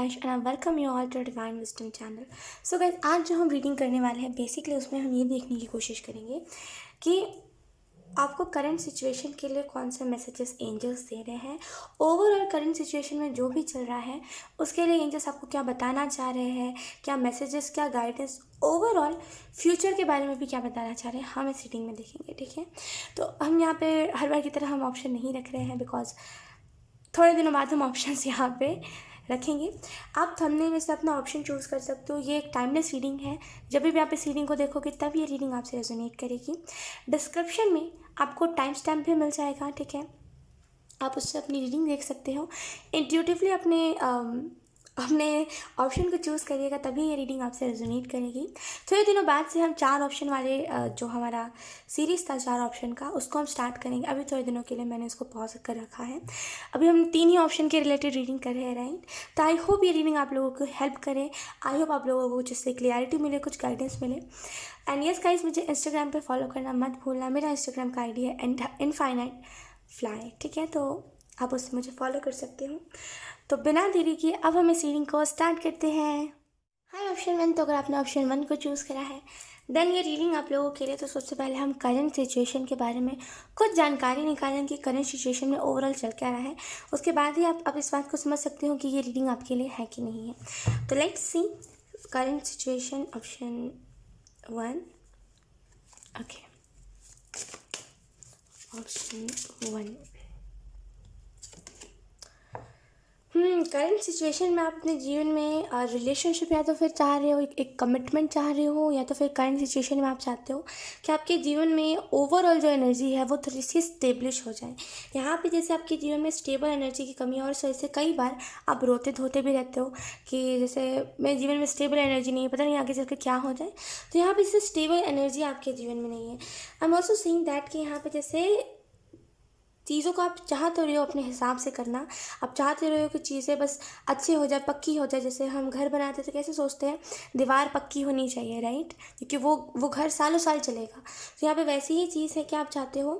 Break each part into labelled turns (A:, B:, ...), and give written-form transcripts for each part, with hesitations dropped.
A: Akash and I welcome you all to divine wisdom channel. So guys, आज जो हम reading करने वाले हैं बेसिकली उसमें हम ये देखने की कोशिश करेंगे कि आपको करंट सिचुएशन के लिए कौन से मैसेजेस एंजल्स दे रहे हैं। ओवरऑल करंट सिचुएशन में जो भी चल रहा है उसके लिए एंजल्स आपको क्या बताना चाह रहे हैं, क्या मैसेजेस, क्या गाइडेंस, ओवरऑल फ्यूचर के बारे में भी क्या बताना चाह रहे हैं, हम इस रीडिंग में देखेंगे। ठीक है, तो हम यहाँ पे हर बार की तरह हम ऑप्शन नहीं रख रहे हैं बिकॉज थोड़े दिनों बाद हम ऑप्शंस यहाँ पे रखेंगे। आप थंबनेल में से अपना ऑप्शन चूज़ कर सकते हो। ये एक टाइमलेस रीडिंग है, जब भी आप इस रीडिंग को देखोगे तब ये रीडिंग आपसे रेजोनेट करेगी। डिस्क्रिप्शन में आपको टाइम स्टैम्प भी मिल जाएगा, ठीक है, आप उससे अपनी रीडिंग देख सकते हो। इंट्यूटिवली अपने ऑप्शन को चूज़ करिएगा, तभी ये रीडिंग आपसे रेजोनेट करेगी। थोड़े दिनों बाद से हम 4 ऑप्शन वाले जो हमारा सीरीज़ था 4 ऑप्शन का, उसको हम स्टार्ट करेंगे। अभी थोड़े दिनों के लिए मैंने उसको पॉज कर रखा है। अभी हम 3 ही ऑप्शन के रिलेटेड रीडिंग कर रहे हैं, राइट। तो आई होप ये रीडिंग आप लोगों को हेल्प करे। आई होप आप लोगों को कुछ इससे क्लियरिटी मिले, कुछ गाइडेंस मिले। एंड यस गाइस, मुझे इंस्टाग्राम पे फॉलो करना मत भूलना। मेरा इंस्टाग्राम का आईडी है इनफाइनाइट फ्लाई, ठीक है, तो आप उससे मुझे फॉलो कर सकते हो। तो बिना देरी किए अब हम इस रीडिंग को स्टार्ट करते हैं। हाय ऑप्शन 1, तो अगर आपने ऑप्शन 1 को चूज़ करा है देन ये रीडिंग आप लोगों के लिए। तो सबसे पहले हम करंट सिचुएशन के बारे में कुछ जानकारी निकालें कि करंट सिचुएशन में ओवरऑल चल क्या रहा है। उसके बाद ही आप अब इस बात को समझ सकते हो कि ये रीडिंग आपके लिए है कि नहीं है। तो let's see current situation option 1। Okay, option 1। Current situation में आप अपने जीवन में रिलेशनशिप या तो फिर चाह रहे हो, एक कमिटमेंट चाह रहे हो, या तो फिर करंट सिचुएशन में आप चाहते हो कि आपके जीवन में ओवरऑल जो एनर्जी है वो थोड़ी सी स्टेब्लिश हो जाए। यहाँ पे जैसे आपके जीवन में स्टेबल एनर्जी की कमी है और इस वजह से कई बार आप रोते धोते भी रहते हो कि जैसे मेरे जीवन में स्टेबल एनर्जी नहीं है, पता नहीं आगे चल के क्या हो जाए। तो यहाँ पे जैसे स्टेबल एनर्जी आपके जीवन में नहीं है। I am also seeing that कि यहाँ पे जैसे चीज़ों को आप चाहते रहे हो अपने हिसाब से करना। आप चाहते रहे हो कि चीज़ें बस अच्छी हो जाए, पक्की हो जाए। जैसे हम घर बनाते तो कैसे सोचते हैं, दीवार पक्की होनी चाहिए, राइट, क्योंकि वो घर सालों साल चलेगा। तो यहाँ पे वैसी ही चीज़ है कि आप चाहते हो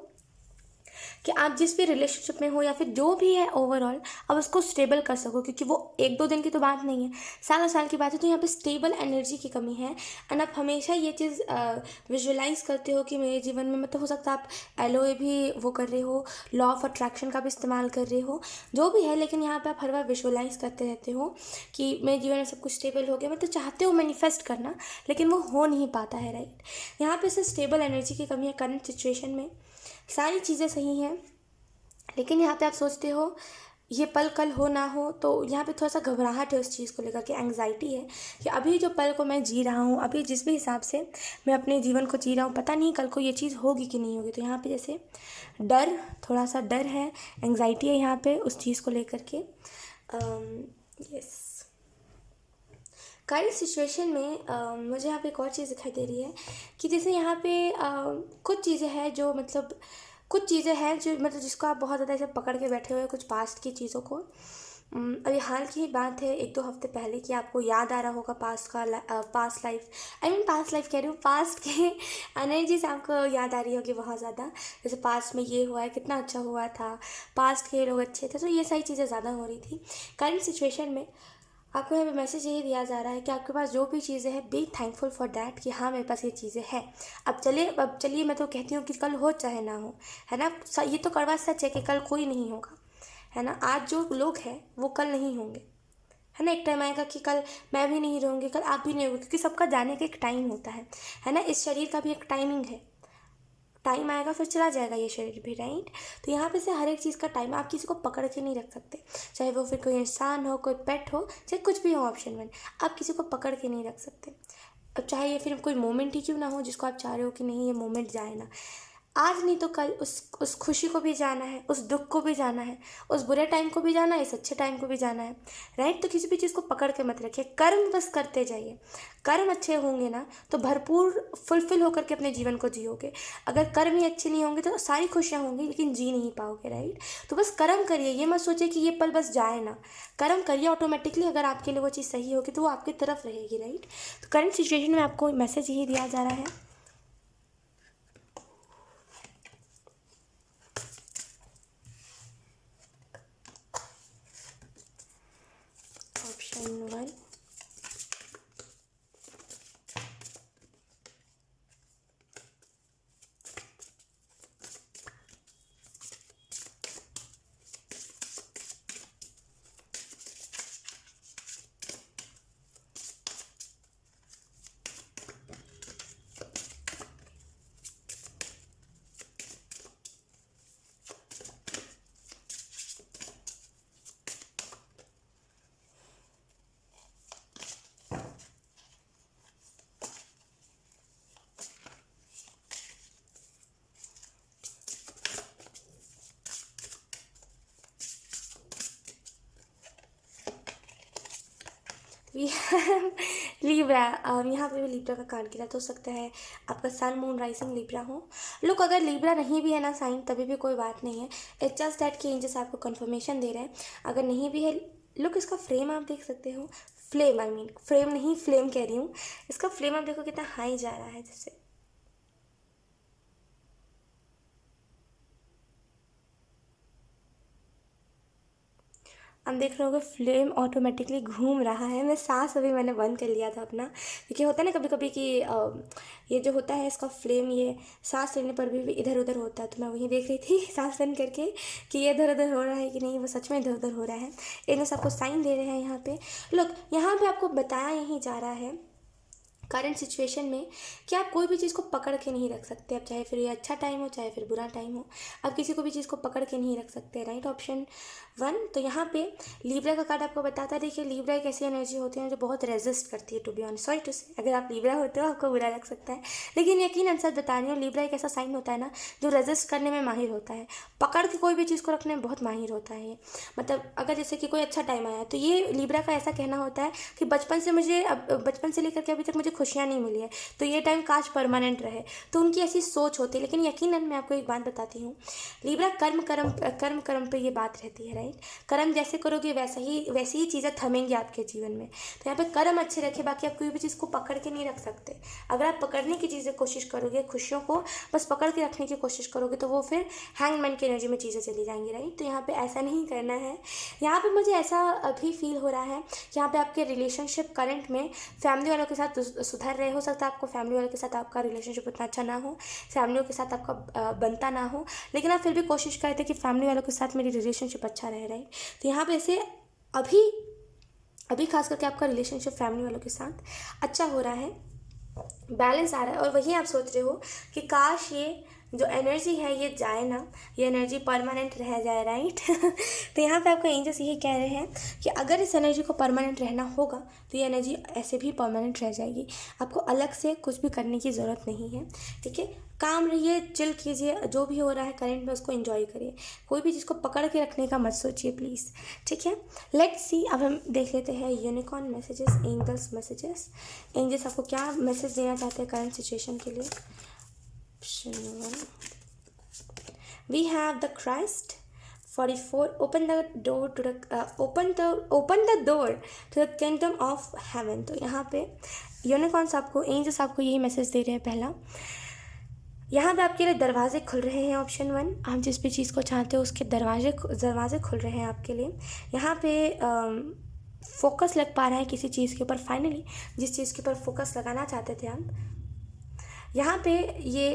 A: कि आप जिस भी रिलेशनशिप में हो या फिर जो भी है ओवरऑल आप उसको स्टेबल कर सको, क्योंकि वो 1-2 दिन की तो बात नहीं है, सालों साल की बात है। तो यहाँ पे स्टेबल एनर्जी की कमी है। एंड आप हमेशा ये चीज़ विजुअलाइज करते हो कि मेरे जीवन में, मतलब हो सकता है आप एलओए भी वो कर रहे हो, लॉ ऑफ अट्रैक्शन का भी इस्तेमाल कर रहे हो, जो भी है, लेकिन यहाँ पे आप हर बार विजुअलाइज करते रहते हो कि मेरे जीवन में सब कुछ स्टेबल हो गया। मतलब चाहते हो मैनिफेस्ट करना, लेकिन वो हो नहीं पाता है, राइट। यहाँ पे से स्टेबल एनर्जी की कमी है करंट सिचुएशन में। सारी चीज़ें सही हैं, लेकिन यहाँ पे आप सोचते हो ये पल कल हो ना हो, तो यहाँ पे थोड़ा सा घबराहट है उस चीज़ को लेकर के, एंग्जाइटी है कि अभी जो पल को मैं जी रहा हूँ, अभी जिस भी हिसाब से मैं अपने जीवन को जी रहा हूँ, पता नहीं कल को ये चीज़ होगी कि नहीं होगी। तो यहाँ पे जैसे डर, थोड़ा सा डर है, एंग्जाइटी है यहाँ पे उस चीज़ को लेकर के। यस, करंट सिचुएशन में मुझे यहाँ पे एक और चीज़ दिखाई दे रही है कि जैसे यहाँ पे कुछ चीज़ें हैं जो मतलब कुछ चीज़ें हैं जो मतलब जिसको आप बहुत ज़्यादा ऐसे पकड़ के बैठे हुए हैं, कुछ पास्ट की चीज़ों को। अभी हाल की ही बात है 1-2 हफ्ते पहले कि आपको याद आ रहा होगा पास्ट का, past life, I mean past life कह रही हूँ, पास्ट के एनर्जी से आपको याद आ रही होगी बहुत ज़्यादा। जैसे पास्ट में ये हुआ है, कितना अच्छा हुआ था, पास्ट के लोग अच्छे थे, तो ये सारी चीज़ें ज़्यादा हो रही थी। करंट सिचुएशन में आपको यहाँ पे मैसेज यही दिया जा रहा है कि आपके पास जो भी चीज़ें हैं बी थैंकफुल फॉर दैट, कि हाँ मेरे पास ये चीज़ें हैं। अब चलिए मैं तो कहती हूँ कि कल हो चाहे ना हो, है ना। ये तो कड़वा सच है कि कल कोई नहीं होगा, है ना। आज जो लोग हैं वो कल नहीं होंगे, है ना। एक टाइम आएगा कि कल मैं भी नहीं रहूँगी, कल आप भी नहीं होगी, क्योंकि सबका जाने का एक टाइम होता है ना। इस शरीर का भी एक टाइमिंग है, टाइम आएगा फिर चला जाएगा ये शरीर भी, राइट। तो यहाँ पे से हर एक चीज़ का टाइम, आप किसी को पकड़ के नहीं रख सकते, चाहे वो फिर कोई इंसान हो, कोई पेट हो, चाहे कुछ भी हो। ऑप्शन 1, आप किसी को पकड़ के नहीं रख सकते। अब चाहे ये फिर कोई मोमेंट ही क्यों ना हो जिसको आप चाह रहे हो कि नहीं ये मोमेंट जाए ना, आज नहीं तो कल उस खुशी को भी जाना है, उस दुख को भी जाना है, उस बुरे टाइम को भी जाना है, इस अच्छे टाइम को भी जाना है, राइट। तो किसी भी चीज़ को पकड़ के मत रखिए, कर्म बस करते जाइए। कर्म अच्छे होंगे ना तो भरपूर फुलफिल होकर के अपने जीवन को जियोगे। अगर कर्म ही अच्छे नहीं होंगे तो सारी खुशियाँ होंगी लेकिन जी नहीं पाओगे, राइट। तो बस कर्म करिए, ये मत सोचिए कि ये पल बस जाए ना, कर्म करिए। ऑटोमेटिकली अगर आपके लिए वो चीज़ सही होगी तो वो आपकी तरफ रहेगी, राइट। तो करंट सिचुएशन में आपको मैसेज यही दिया जा रहा है। Option we have Libra. यहाँ पे भी लिब्रा का कार्ड गिरा, तो हो सकता है आपका सन मून राइजिंग लिब्रा हो। लुक, अगर लिब्रा नहीं भी है ना साइन, तभी भी कोई बात नहीं है। इट्स जस्ट दैट कि एंजल्स आपको कंफर्मेशन दे रहे हैं। अगर नहीं भी है, लुक इसका फ्लेम आप देख सकते हो। फ्लेम, आई मीन फ्रेम नहीं, फ्लेम कह रही हूँ। इसका फ्लेम आप देखो कितना हाई जा रहा है। जैसे हम देख रहे होंगे फ्लेम ऑटोमेटिकली घूम रहा है। मैं सांस अभी मैंने बंद कर लिया था अपना, क्योंकि होता है ना कभी कभी कि ये जो होता है इसका फ्लेम, ये सांस लेने पर भी इधर उधर होता है। तो मैं वहीं देख रही थी सांस बंद करके कि ये इधर उधर हो रहा है कि नहीं, वो सच में इधर उधर हो रहा है। इन्हें सबको साइन दे रहे हैं यहाँ पे। लोग यहाँ पे आपको बताया यहीं जा रहा है करंट सिचुएशन में कि आप कोई भी चीज़ को पकड़ के नहीं रख सकते। अब चाहे फिर ये अच्छा टाइम हो, चाहे फिर बुरा टाइम हो, आप किसी को भी चीज़ को पकड़ के नहीं रख सकते। Right, option 1। तो यहाँ पे लिब्रा का कार्ड आपको बताता है। देखिए, लिब्रा एक ऐसी एनर्जी होती है जो बहुत रेजिस्ट करती है, to be honest. Sorry to say, अगर आप लिब्रा होते हो आपको बुरा लग सकता है, लेकिन यकीनन सच बता रही हूँ, लिब्रा एक ऐसा साइन होता है ना जो रेजिस्ट करने में माहिर होता है, पकड़ के कोई भी चीज़ को रखने में बहुत माहिर होता है ये। मतलब अगर जैसे कि कोई अच्छा टाइम आया, तो ये लिब्रा का ऐसा कहना होता है कि बचपन से लेकर के अभी तक मुझे खुशियाँ नहीं मिली है, तो ये टाइम काश परमानेंट रहे। तो उनकी ऐसी सोच होती है। लेकिन यकीनन मैं आपको एक बात बताती हूँ, लिब्रा कर्म पे ये बात रहती है। राइट, कर्म जैसे करोगे वैसी ही चीज़ें थमेंगी आपके जीवन में। तो यहाँ पे कर्म अच्छे रखे, बाकी आप कोई भी चीज़ को पकड़ के नहीं रख सकते। अगर आप पकड़ने की चीज़ें कोशिश करोगे, खुशियों को बस पकड़ के रखने की कोशिश करोगे, तो वो फिर हैंगमैन की एनर्जी में चीज़ें चली जाएंगी। राइट, तो यहाँ पे ऐसा नहीं करना है। यहाँ पे मुझे ऐसा अभी फील हो रहा है कि यहाँ पे आपके रिलेशनशिप करंट में फैमिली वालों के साथ सुधर रहे। हो सकता है आपको फैमिली वालों के साथ आपका रिलेशनशिप उतना अच्छा ना हो, फैमिलियों के साथ आपका बनता ना हो, लेकिन आप फिर भी कोशिश करते कि फैमिली वालों के साथ मेरी रिलेशनशिप अच्छा रहे। राइट, तो यहाँ पे से अभी अभी खास करके आपका रिलेशनशिप फैमिली वालों के साथ अच्छा हो रहा है, बैलेंस आ रहा है। और वही आप सोच रहे हो कि काश ये जो एनर्जी है ये जाए ना, ये एनर्जी परमानेंट रह जाए। राइट तो यहाँ पे आपको एंजल्स यही कह रहे हैं कि अगर इस एनर्जी को परमानेंट रहना होगा, तो ये एनर्जी ऐसे भी परमानेंट रह जाएगी। आपको अलग से कुछ भी करने की ज़रूरत नहीं है। ठीक है, काम रहिए, चिल कीजिए, जो भी हो रहा है करंट में उसको एंजॉय करिए। कोई भी चीज़ को पकड़ के रखने का मत सोचिए प्लीज़। ठीक है, लेट्स सी, अब हम देख लेते हैं unicorn messages, angels messages. Angels आपको क्या मैसेज देना चाहते हैं करंट सिचुएशन के लिए। We have the Christ 44. Open the door to the open the door to the kingdom of heaven. तो यहाँ पे यूनिकॉर्न्स आपको, एंजल्स आपको यही मैसेज दे रहे हैं। पहला, यहाँ पे आपके लिए दरवाजे खुल रहे हैं। ऑप्शन 1, आप जिस भी चीज़ को चाहते हो उसके दरवाजे खुल रहे हैं आपके लिए। यहाँ पे फोकस लग पा रहा है किसी चीज़ के ऊपर। फाइनली जिस चीज़ के ऊपर फोकस लगाना चाहते थे आप, यहाँ पे ये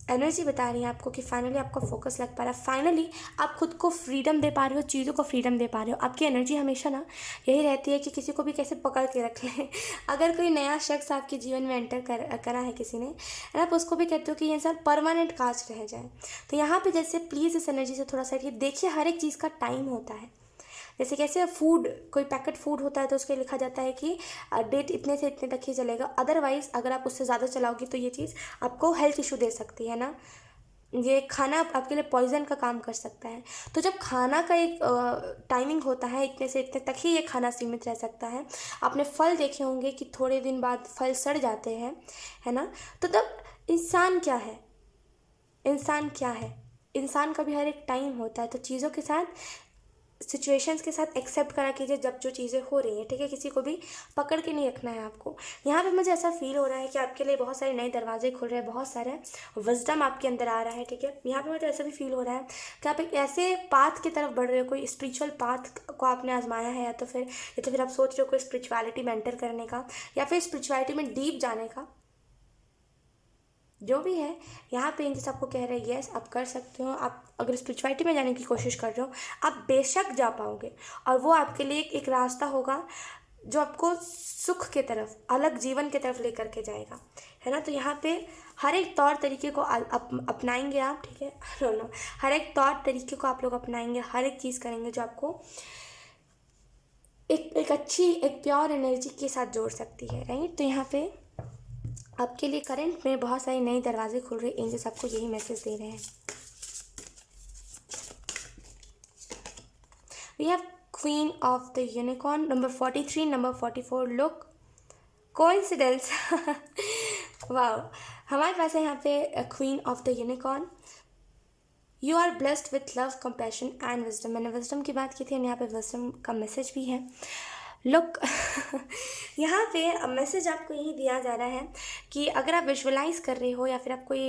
A: एनर्जी बता रही है आपको कि फाइनली आपका फोकस लग पा रहा है। फाइनली आप खुद को फ्रीडम दे पा रहे हो, चीज़ों को फ्रीडम दे पा रहे हो। आपकी एनर्जी हमेशा ना यही रहती है कि किसी को भी कैसे पकड़ के रख लें। अगर कोई नया शख्स आपके जीवन में एंटर करा है किसी ने, और आप उसको भी कहते हो कि ये इंसान परमानेंट काज रह जाए, तो यहाँ पर जैसे प्लीज़ इस एनर्जी से थोड़ा सा देखिए, हर एक चीज़ का टाइम होता है। जैसे कैसे फूड, कोई पैकेट फूड होता है तो उसके लिखा जाता है कि डेट इतने से इतने तक ही चलेगा, अदरवाइज़ अगर आप उससे ज़्यादा चलाओगी तो ये चीज़ आपको हेल्थ इशू दे सकती है ना। ये खाना आपके लिए पॉइजन का काम कर सकता है। तो जब खाना का एक टाइमिंग होता है, इतने से इतने तक ही ये खाना सीमित रह सकता है। आपने फल देखे होंगे कि थोड़े दिन बाद फल सड़ जाते हैं, है ना। तो तब इंसान क्या है, इंसान का भी हर एक टाइम होता है। तो चीज़ों के साथ, सिचुएशंस के साथ एक्सेप्ट करा कीजिए जब जो चीज़ें हो रही हैं। ठीक है, किसी को भी पकड़ के नहीं रखना है आपको। यहाँ पे मुझे ऐसा फील हो रहा है कि आपके लिए बहुत सारे नए दरवाजे खुल रहे हैं, बहुत सारे विजडम आपके अंदर आ रहा है। ठीक है, यहाँ पे मुझे ऐसा भी फील हो रहा है कि आप एक ऐसे पाथ की तरफ बढ़ रहे हो, कोई स्पिरिचुअल पाथ को आपने आजमाया है, या तो फिर आप सोच रहे हो कोई स्पिरिचुअलिटी में एंटर करने का, या फिर स्पिरिचुअलिटी में डीप जाने का। जो भी है, यहाँ पे जैसे आपको कह रहे हैं यस आप कर सकते हो। आप अगर स्पिरिचुअलिटी में जाने की कोशिश कर रहे हो, आप बेशक जा पाओगे, और वो आपके लिए एक रास्ता होगा जो आपको सुख के तरफ, अलग जीवन की तरफ लेकर के जाएगा, है ना। तो यहाँ पे हर एक तौर तरीके को अपनाएंगे आप। ठीक है, नो हर एक तौर तरीके को आप लोग अपनाएंगे, हर एक चीज़ करेंगे जो आपको एक अच्छी, एक प्योर एनर्जी के साथ जोड़ सकती है। राइट, तो यहाँ पे आपके लिए करंट में बहुत सारे नए दरवाजे खुल रहे हैं। एंजल्स आपको यही मैसेज दे रहे हैं। We have queen of the unicorn, number 43, number 44, look coincidence. वाह, हमारे पास है यहाँ पे queen of the unicorn. You are blessed with love, compassion and wisdom. मैंने विजडम की बात की थी, यहाँ पे विजडम का मैसेज भी है। लुक यहाँ पे मैसेज आपको यही दिया जा रहा है कि अगर आप विजुअलाइज कर रहे हो या फिर आप कोई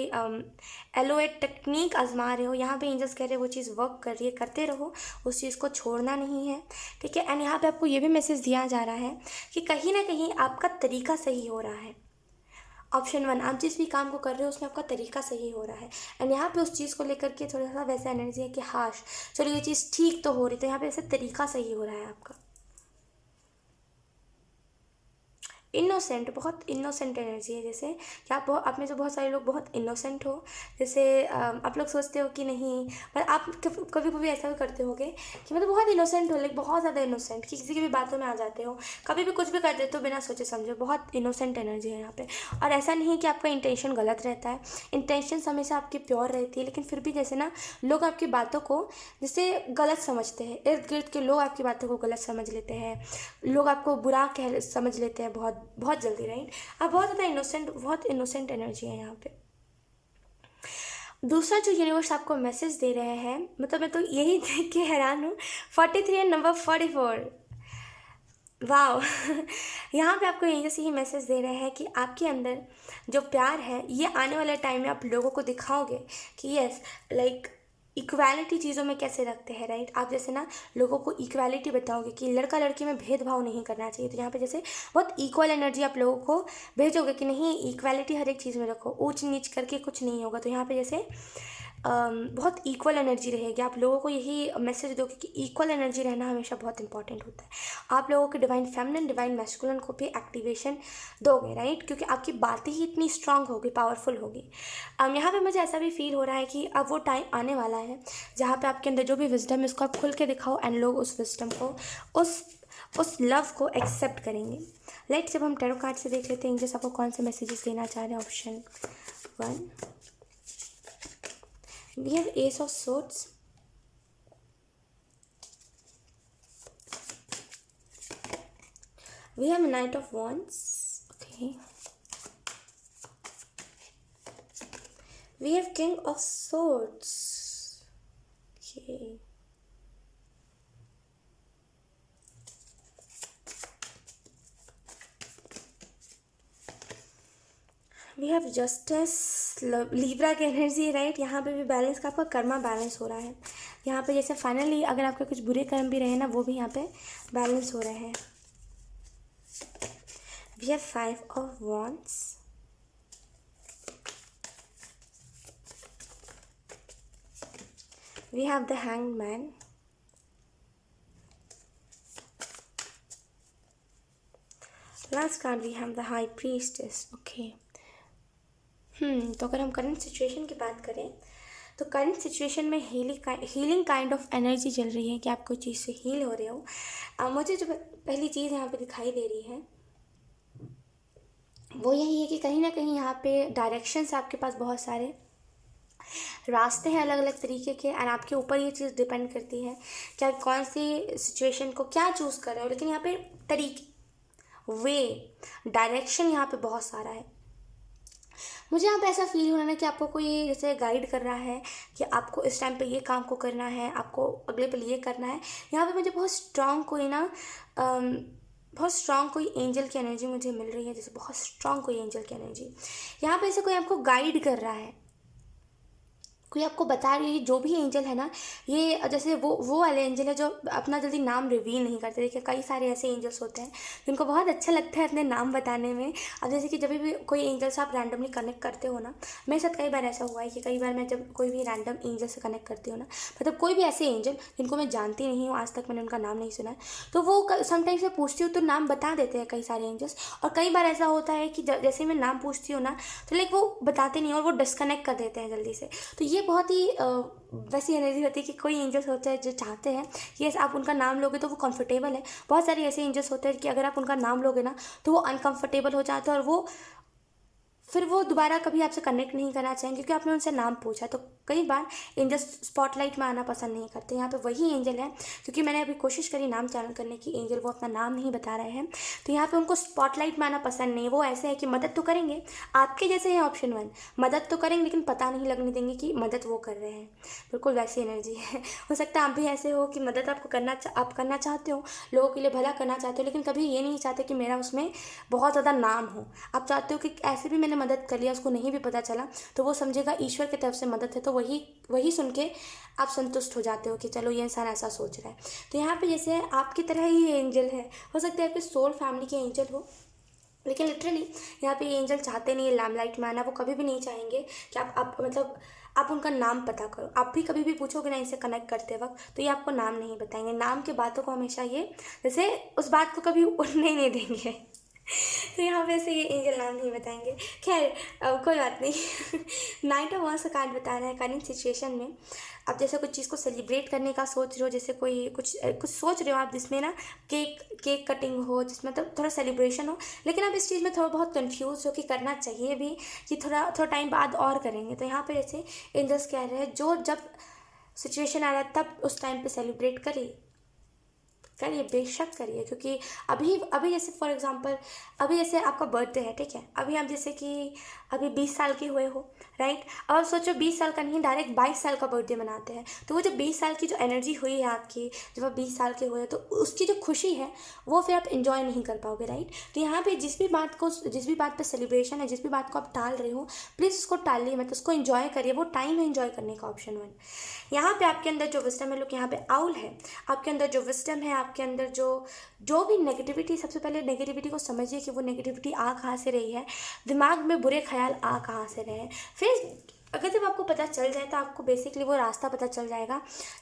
A: एलोएट टेक्निक आजमा रहे हो, यहाँ पे एंजल्स कह रहे हो वो चीज़ वर्क कर रही है, करते रहो, उस चीज़ को छोड़ना नहीं है, ठीक है। एंड यहाँ पे आपको ये भी मैसेज दिया जा रहा है कि कहीं ना कहीं आपका तरीका सही हो रहा है। ऑप्शन 1, आप जिस भी काम को कर रहे हो उसमें आपका तरीका सही हो रहा है। एंड यहाँ पे उस चीज़ को लेकर के थोड़ा सा वैसा एनर्जी है कि हाश चलो ये चीज़ ठीक तो हो रही, तो यहाँ पे ऐसे तरीका सही हो रहा है आपका। इनोसेंट, बहुत इनोसेंट एनर्जी है, जैसे कि आप में से बहुत सारे लोग बहुत इनोसेंट हो। जैसे आप लोग सोचते हो कि नहीं, पर आप कभी कभी ऐसा भी करते होगे कि मतलब बहुत इनोसेंट हो, लाइक बहुत ज़्यादा इनोसेंट, कि किसी की भी बातों में आ जाते हो, कभी भी कुछ भी कर देते हो बिना सोचे समझे। बहुत इनोसेंट एनर्जी है यहाँ पे। और ऐसा नहीं कि आपका इंटेंशन गलत रहता है, इंटेंशन हमेशा आपकी प्योर रहती है, लेकिन फिर भी जैसे ना लोग आपकी बातों को जैसे गलत समझते हैं, इर्द गिर्द के लोग आपकी बातों को गलत समझ लेते हैं, लोग आपको बुरा समझ लेते हैं बहुत बहुत जल्दी, राइट। आप बहुत ज़्यादा इनोसेंट, बहुत इनोसेंट एनर्जी है यहाँ पे। दूसरा जो यूनिवर्स आपको मैसेज दे रहे हैं, मतलब मैं तो यही देख के हैरान हूँ, 43 एंड नंबर 44, वाह। यहाँ पे आपको एंजल्स यही मैसेज दे रहे हैं कि आपके अंदर जो प्यार है ये आने वाले टाइम में आप लोगों को दिखाओगे कि यस, लाइक इक्वालिटी चीज़ों में कैसे रखते हैं, राइट। आप जैसे ना लोगों को इक्वालिटी बताओगे कि लड़का लड़की में भेदभाव नहीं करना चाहिए, तो यहाँ पे जैसे बहुत इक्वल एनर्जी आप लोगों को भेजोगे कि नहीं, इक्वालिटी हर एक चीज़ में रखो, ऊंच नीच करके कुछ नहीं होगा। तो यहाँ पे जैसे बहुत इक्वल एनर्जी रहेगी। आप लोगों को यही मैसेज दोगे कि इक्वल एनर्जी रहना हमेशा बहुत इंपॉर्टेंट होता है। आप लोगों के डिवाइन फेमिनिन, डिवाइन मैस्कुलिन को भी एक्टिवेशन दोगे, राइट, क्योंकि आपकी बातें ही इतनी स्ट्रांग होगी, पावरफुल होगी। यहाँ पे मुझे ऐसा भी फील हो रहा है कि अब वो टाइम आने वाला है जहाँ पे आपके अंदर जो भी विजडम है उसको आप खुल के दिखाओ, एंड लोग उस विजडम को, उस लव को एक्सेप्ट करेंगे। लेट्स जब हम टैरो कार्ड से देख लेते हैं एंजल्स आपको कौन से मैसेजेस देना चाह रहे हैं। Option 1, we have Ace of Swords, we have Knight of Wands, okay, we have King of Swords, okay, we have justice, libra की एनर्जी, राइट। यहाँ पे भी बैलेंस का आपका कर्मा बैलेंस हो रहा है। यहाँ पे जैसे फाइनली अगर आपके कुछ बुरे कर्म भी रहे ना, वो भी यहाँ पे बैलेंस हो रहे हैं। We have 5 of wands, we have the hanged man, last card we have the high priestess, okay. तो अगर हम करंट सिचुएशन की बात करें तो करंट सिचुएशन में हीलिंग काइंड ऑफ एनर्जी चल रही है कि आप कोई चीज़ से हील हो रहे हो। मुझे जो पहली चीज़ यहाँ पे दिखाई दे रही है वो यही है कि कहीं ना कहीं यहाँ पे डायरेक्शंस आपके पास बहुत सारे रास्ते हैं अलग अलग तरीके के, एंड आपके ऊपर ये चीज़ डिपेंड करती है कि आप कौन सी सिचुएशन को क्या चूज़ कर रहे हो। लेकिन यहाँ पे तरीके, वे, डायरेक्शन यहाँ पे बहुत सारा है। मुझे यहाँ पे ऐसा फील हो रहा है कि आपको कोई जैसे गाइड कर रहा है कि आपको इस टाइम पे ये काम को करना है, आपको अगले पल ये करना है। यहाँ पे मुझे बहुत स्ट्रांग कोई ना बहुत स्ट्रांग कोई एंजल की एनर्जी मुझे मिल रही है, जैसे बहुत स्ट्रांग कोई एंजल की एनर्जी। यहाँ पे ऐसे कोई आपको गाइड कर रहा है, कोई आपको बता रही है। जो भी एंजल है ना, ये जैसे वो वाले एंजल है जो अपना जल्दी नाम रिवील नहीं करते। देखिए कई सारे ऐसे एंजल्स होते हैं जिनको बहुत अच्छा लगता है अपने नाम बताने में। अब जैसे कि जब भी कोई एंजल से आप रैंडमली कनेक्ट करते हो ना, मेरे साथ कई बार ऐसा हुआ है कि कई बार मैं जब कोई भी रैंडम एंजल से कनेक्ट करती हूँ ना, मतलब कोई भी ऐसे एंजल जिनको मैं जानती नहीं हूँ, आज तक मैंने उनका नाम नहीं सुना है, तो वो समटाइम्स मैं पूछती हूँ तो नाम बता देते हैं कई सारे एंजल्स। और कई बार ऐसा होता है कि जैसे मैं नाम पूछती हूँ ना, तो लाइक वो बताते नहीं और वो डिस्कनेक्ट कर देते हैं जल्दी से। तो ये बहुत ही वैसी एनर्जी होती है कि कोई एंजल्स होते हैं जो चाहते हैं कि आप उनका नाम लोगे तो वो कंफर्टेबल है। बहुत सारे ऐसे एंजल्स होते हैं कि अगर आप उनका नाम लोगे ना तो वो अनकंफर्टेबल हो जाते हैं और वो फिर वो दोबारा कभी आपसे कनेक्ट नहीं करना चाहेंगे क्योंकि आपने उनसे नाम पूछा। तो कई बार एंजल्स स्पॉटलाइट में आना पसंद नहीं करते। यहाँ पे वही एंजल है, क्योंकि मैंने अभी कोशिश करी नाम चैनल करने की, एंजल वो अपना नाम नहीं बता रहे हैं। तो यहाँ पे उनको स्पॉटलाइट में आना पसंद नहीं है। वो ऐसे है कि मदद तो करेंगे, आपके जैसे है ऑप्शन 1, मदद तो करेंगे लेकिन पता नहीं लगने देंगे कि मदद वो कर रहे हैं। बिल्कुल वैसी एनर्जी है। हो सकता है आप भी ऐसे हो कि मदद आपको आप करना चाहते हो, लोगों के लिए भला करना चाहते हो, लेकिन कभी ये नहीं चाहते कि मेरा उसमें बहुत ज़्यादा नाम हो। आप चाहते हो कि ऐसे भी मैंने मदद कर लिया, उसको नहीं भी पता चला तो वो समझेगा ईश्वर की तरफ से मदद है, तो वही सुन के आप संतुष्ट हो जाते हो कि चलो ये इंसान ऐसा सोच रहा है। तो यहाँ पे जैसे आपकी तरह ही एंजल है, हो सकता है आपके सोल फैमिली के एंजल हो, लेकिन लिटरली यहाँ पे ये एंजल चाहते नहीं है लाइमलाइट में आना। वो कभी भी नहीं चाहेंगे कि आप मतलब आप उनका नाम पता करो। आप भी कभी भी पूछोगे ना इनसे कनेक्ट करते वक्त, तो ये आपको नाम नहीं बताएंगे। नाम के बातों को हमेशा ये जैसे उस बात को कभी उड़ने ही नहीं देंगे। तो यहाँ पे से ये एंजल नाम नहीं बताएंगे। खैर कोई बात नहीं। नाइट ऑफ वांड्स का कार्ड बता रहा है करंट सिचुएशन में आप जैसे कुछ चीज़ को सेलिब्रेट करने का सोच रहे हो, जैसे कोई कुछ सोच रहे हो आप जिसमें ना केक कटिंग हो, जिसमें तो थोड़ा सेलिब्रेशन हो, लेकिन आप इस चीज़ में थोड़ा बहुत कंफ्यूज हो कि करना चाहिए भी कि थोड़ा टाइम बाद और करेंगे। तो यहाँ पे जैसे एंजल्स कह रहे हैं जो जब सिचुएशन आ रहा है तब उस टाइम पे सेलिब्रेट करिए, बेशक करिए। क्योंकि अभी अभी जैसे फॉर एग्जांपल अभी जैसे आपका बर्थडे है, ठीक है, अभी आप जैसे कि अभी 20 साल के हुए हो, राइट। अब आप सोचो 20 साल का नहीं, डायरेक्ट 22 साल का बर्थडे मनाते हैं, तो वो जो 20 साल की जो एनर्जी हुई है आपकी, जब आप 20 साल के हुए तो उसकी जो खुशी है वो फिर आप इंजॉय नहीं कर पाओगे, राइट। तो यहाँ पे जिस भी बात पे सेलिब्रेशन है, जिस भी बात को आप टाल रहे हो, प्लीज़ उसको टालिए मत, उसको इंजॉय करिए। वो टाइम है इंजॉय करने का, ऑप्शन 1। यहाँ पे आपके अंदर जो विजडम है, लोग यहाँ पे आउल है, आपके अंदर जो विजडम है, आपके अंदर जो भी नेगेटिविटी, सबसे पहले नेगेटिविटी को समझिए कि वो नेगेटिविटी आ कहाँ से रही है, दिमाग में बुरे ख्याल आ कहाँ से रहे हैं। फिर अगर जब आपको पता चल जाए तो आपको बेसिकली वो रास्ता पता चल जाएगा।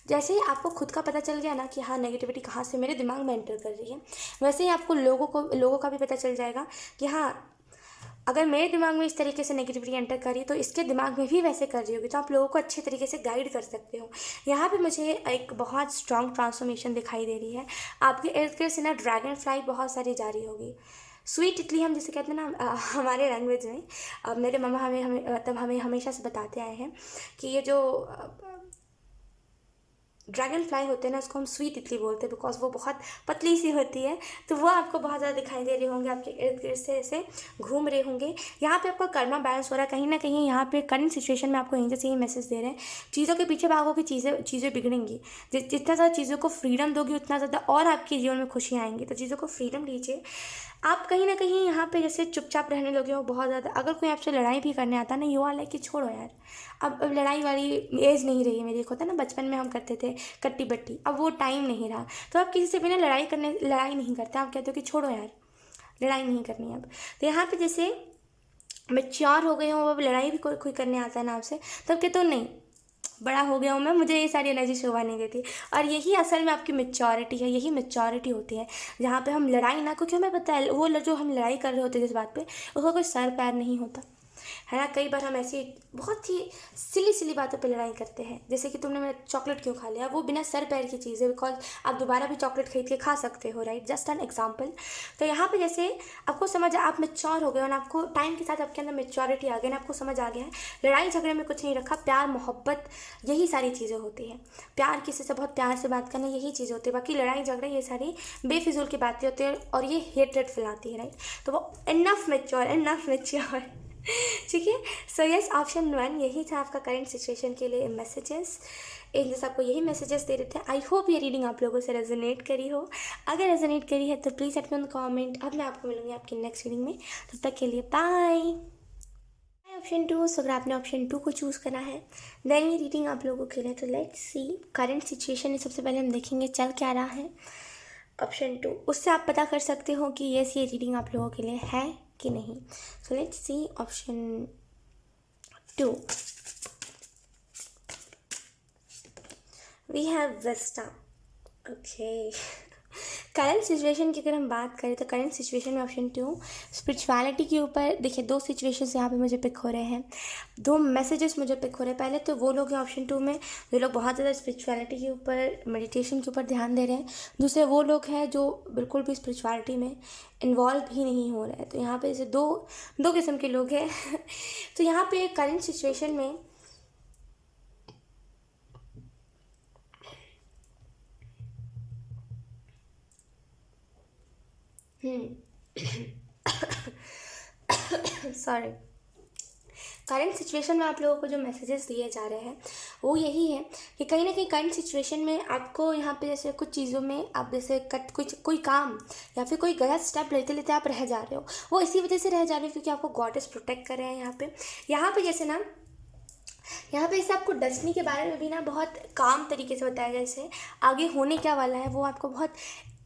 A: जैसे ही आपको खुद का पता चल गया ना कि हाँ नेगेटिविटी कहाँ से मेरे दिमाग में एंटर कर रही है, वैसे ही आपको लोगों का भी पता चल जाएगा कि हाँ अगर मेरे दिमाग में इस तरीके से नेगेटिविटी एंटर करी तो इसके दिमाग में भी वैसे कर रही होगी। तो आप लोगों को अच्छे तरीके से गाइड कर सकते हो। यहाँ पे मुझे एक बहुत स्ट्रॉन्ग ट्रांसफॉर्मेशन दिखाई दे रही है। आपके इर्द गिर्द से ना ड्रैगन फ्लाई बहुत सारी जारी होगी। स्वीट इडली हम जिसे कहते हैं ना हमारे लैंग्वेज में, मेरे मम्मा हमें मतलब हमें हमेशा से बताते आए हैं कि ये जो ड्रैगन फ्लाई होते हैं ना, उसको हम स्वीट इडली बोलते हैं बिकॉज वो बहुत पतली सी होती है। तो वो आपको बहुत ज़्यादा दिखाई दे रहे होंगे, आपके इर्द गिर्द से ऐसे घूम रहे होंगे। यहाँ पे आपका कर्मा बैलेंस हो रहा है कहीं ना कहीं। यहाँ पे करंट सिचुएशन में आपको यहीं से ही मैसेज दे रहे हैं, चीज़ों के पीछे भागोगे चीज़ें बिगड़ेंगी। जितना ज़्यादा चीज़ों को फ्रीडम दोगे उतना ज़्यादा और आपके जीवन में खुशियाँ आएंगी। तो चीज़ों को फ्रीडम लीजिए। आप कहीं ना कहीं यहाँ पे जैसे चुपचाप रहने लगे हो बहुत ज़्यादा। अगर कोई आपसे लड़ाई भी करने आता ना, यू आर लाइक कि छोड़ो यार, अब लड़ाई वाली एज नहीं रही है मेरी। होता है ना बचपन में हम करते थे कट्टी बट्टी, अब वो टाइम नहीं रहा। तो आप किसी से बिना लड़ाई नहीं करते, आप कहते हो कि छोड़ो यार लड़ाई नहीं करनी अब। तो यहाँ पे जैसे मैच्योर हो गए हो, अब लड़ाई भी कोई करने आता है ना आपसे, तब कहते हो नहीं बड़ा हो गया हूँ मैं, मुझे ये सारी एनर्जी शोभा नहीं देती। और यही असल में आपकी मैच्योरिटी है, यही मैच्योरिटी होती है जहाँ पे हम लड़ाई ना, क्योंकि हमें पता है वो जो हम लड़ाई कर रहे होते हैं जिस बात पे, उसका कोई सर पैर नहीं होता है ना। कई बार हम ऐसी बहुत ही सिली बातों पे लड़ाई करते हैं, जैसे कि तुमने मेरा चॉकलेट क्यों खा लिया, वो बिना सर पैर की चीज़ है, बिकॉज आप दोबारा भी चॉकलेट खरीद के खा सकते हो, राइट। Just an example. तो यहाँ पे जैसे आपको समझ, आप मेच्योर हो गए और आपको टाइम के साथ आपके अंदर मेच्योरिटी आ गई ना, आपको समझ आ गया है लड़ाई झगड़े में कुछ नहीं रखा, प्यार मोहब्बत यही सारी चीज़ें होती हैं। प्यार किसी से बहुत प्यार से बात करना यही चीज़ होती है, बाकी लड़ाई झगड़े ये सारी बेफिजूल की बातें होती है और ये हेटरेट फैलाती है, राइट। तो वो इनफ मेच्योर ठीक है। सो यस, ऑप्शन 1 यही था आपका करंट सिचुएशन के लिए मैसेजेस। एंजल्स आपको यही मैसेजेस दे रहे थे। आई होप ये रीडिंग आप लोगों से रेजोनेट करी हो। अगर रेजोनेट करी है तो please let me in the comment. अब मैं आपको मिलूंगी आपकी नेक्स्ट रीडिंग में, तब तक के लिए बाय। ऑप्शन 2, सो अगर आपने ऑप्शन 2 को चूज़ करा है देन ये रीडिंग आप लोगों के लिए। तो लेट्स सी करंट सिचुएशन है, सबसे पहले हम देखेंगे चल क्या रहा है ऑप्शन 2। उससे आप पता कर सकते हो कि यस ये रीडिंग आप लोगों के लिए है कि नहीं। So let's see option 2। We have wisdom. Okay, current situation की अगर हम बात करें तो करंट सिचुएशन में ऑप्शन 2 स्पिरिचुअलिटी के ऊपर। देखिए, 2 सिचुएशंस यहाँ पे मुझे पिक हो रहे हैं, 2 मैसेजेस मुझे पिक हो रहे हैं। पहले तो वो लोग हैं ऑप्शन 2 में जो लोग बहुत ज़्यादा स्पिरिचुअलिटी के ऊपर, मेडिटेशन के ऊपर ध्यान दे रहे हैं। दूसरे वो लोग हैं जो बिल्कुल भी स्पिरिचुअलिटी में इन्वॉल्व ही नहीं हो रहे हैं। तो यहाँ पे जैसे दो किस्म के लोग हैं। तो यहाँ पे करंट सिचुएशन में सॉरी, करंट सिचुएशन में आप लोगों को जो मैसेजेस दिए जा रहे हैं वो यही है कि कहीं ना कहीं करंट सिचुएशन में आपको यहाँ पे जैसे कुछ चीज़ों में आप जैसे कोई काम या फिर कोई गलत स्टेप लेते लेते आप रह जा रहे हो। वो इसी वजह से रह जा रहे हो क्योंकि आपको गॉडेस प्रोटेक्ट कर रहे हैं। यहाँ पे जैसे ना, यहाँ पे जैसे आपको डेस्टिनी के बारे में भी ना बहुत काम तरीके से बताया गया, जैसे आगे होने क्या वाला है वो आपको बहुत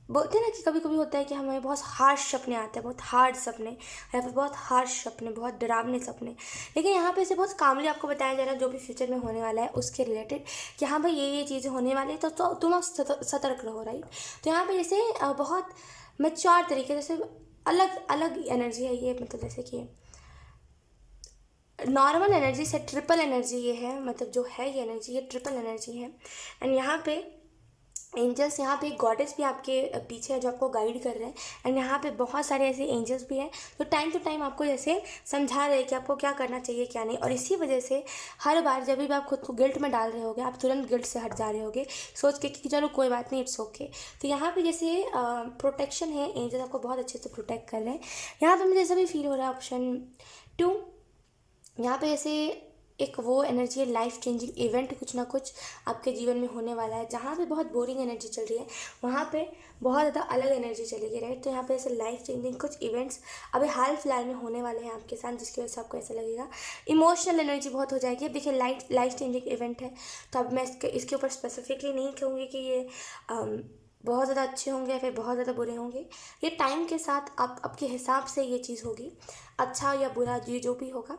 A: बोलते हैं ना कि कभी कभी होता है कि हमें बहुत हार्श सपने आते हैं, बहुत हार्ड सपने, या फिर बहुत हार्श सपने, बहुत डरावने सपने। लेकिन यहाँ पे से बहुत कामली आपको बताया जा रहा है जो भी फ्यूचर में होने वाला है उसके रिलेटेड कि हाँ भाई ये चीज़ें होने वाली है, तो तुम अब सतर्क रहो, राइट। तो यहाँ पे जैसे बहुत मैच्योर तरीके जैसे अलग अलग एनर्जी है ये, मतलब जैसे कि नॉर्मल एनर्जी से ट्रिपल एनर्जी ये है, मतलब जो है ये एनर्जी, ये ट्रिपल एनर्जी है। एंड यहाँ पे एंजल्स, यहाँ पे एक गॉडेस भी आपके पीछे है जो आपको गाइड कर रहे हैं। एंड यहाँ पे बहुत सारे ऐसे एंजल्स भी हैं जो टाइम टू टाइम आपको जैसे समझा रहे हैं कि आपको क्या करना चाहिए क्या नहीं। और इसी वजह से हर बार जब भी आप खुद को गिल्ट में डाल रहे होगे आप तुरंत गिल्ट से हट जा रहे होगे सोच के कि चलो कोई बात नहीं, इट्स ओके। तो यहाँ पे जैसे प्रोटेक्शन है, एंजल्स आपको बहुत अच्छे से प्रोटेक्ट कर रहे हैं। यहाँ पर मुझे ऐसा भी फील हो रहा है ऑप्शन 2, यहाँ पे ऐसे एक वो एनर्जी है, लाइफ चेंजिंग इवेंट कुछ ना कुछ आपके जीवन में होने वाला है। जहाँ पे बहुत बोरिंग एनर्जी चल रही है वहाँ पे बहुत ज़्यादा अलग एनर्जी चलेगी, राइट। तो यहाँ पे ऐसे लाइफ चेंजिंग कुछ इवेंट्स अभी हाल फिलहाल में होने वाले हैं आपके साथ, जिसकी वजह से आपको ऐसा लगेगा इमोशनल एनर्जी बहुत हो जाएगी। अब देखिए लाइफ चेंजिंग इवेंट है तो अब मैं इसके ऊपर स्पेसिफिकली नहीं कहूँगी कि ये बहुत ज़्यादा अच्छे होंगे या फिर बहुत ज़्यादा बुरे होंगे। ये टाइम के साथ आपके हिसाब से ये चीज़ होगी, अच्छा या बुरा ये जो भी होगा।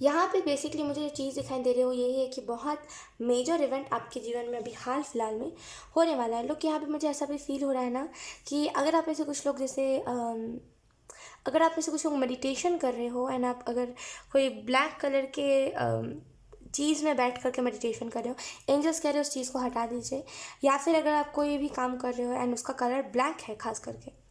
A: यहाँ पे बेसिकली मुझे जो चीज़ दिखाई दे रही है वो यही है कि बहुत मेजर इवेंट आपके जीवन में अभी हाल फिलहाल में होने वाला है। लोग यहाँ पे मुझे ऐसा भी फील हो रहा है ना कि अगर आप में से कुछ लोग जैसे अगर आप में से कुछ लोग मेडिटेशन कर रहे हो एंड आप अगर कोई ब्लैक कलर के चीज़ में बैठ करके मेडिटेशन कर रहे हो, एंजल्स कह रहे हो उस चीज़ को हटा दीजिए। या फिर अगर आप कोई भी काम कर रहे हो एंड उसका कलर ब्लैक है, खास करके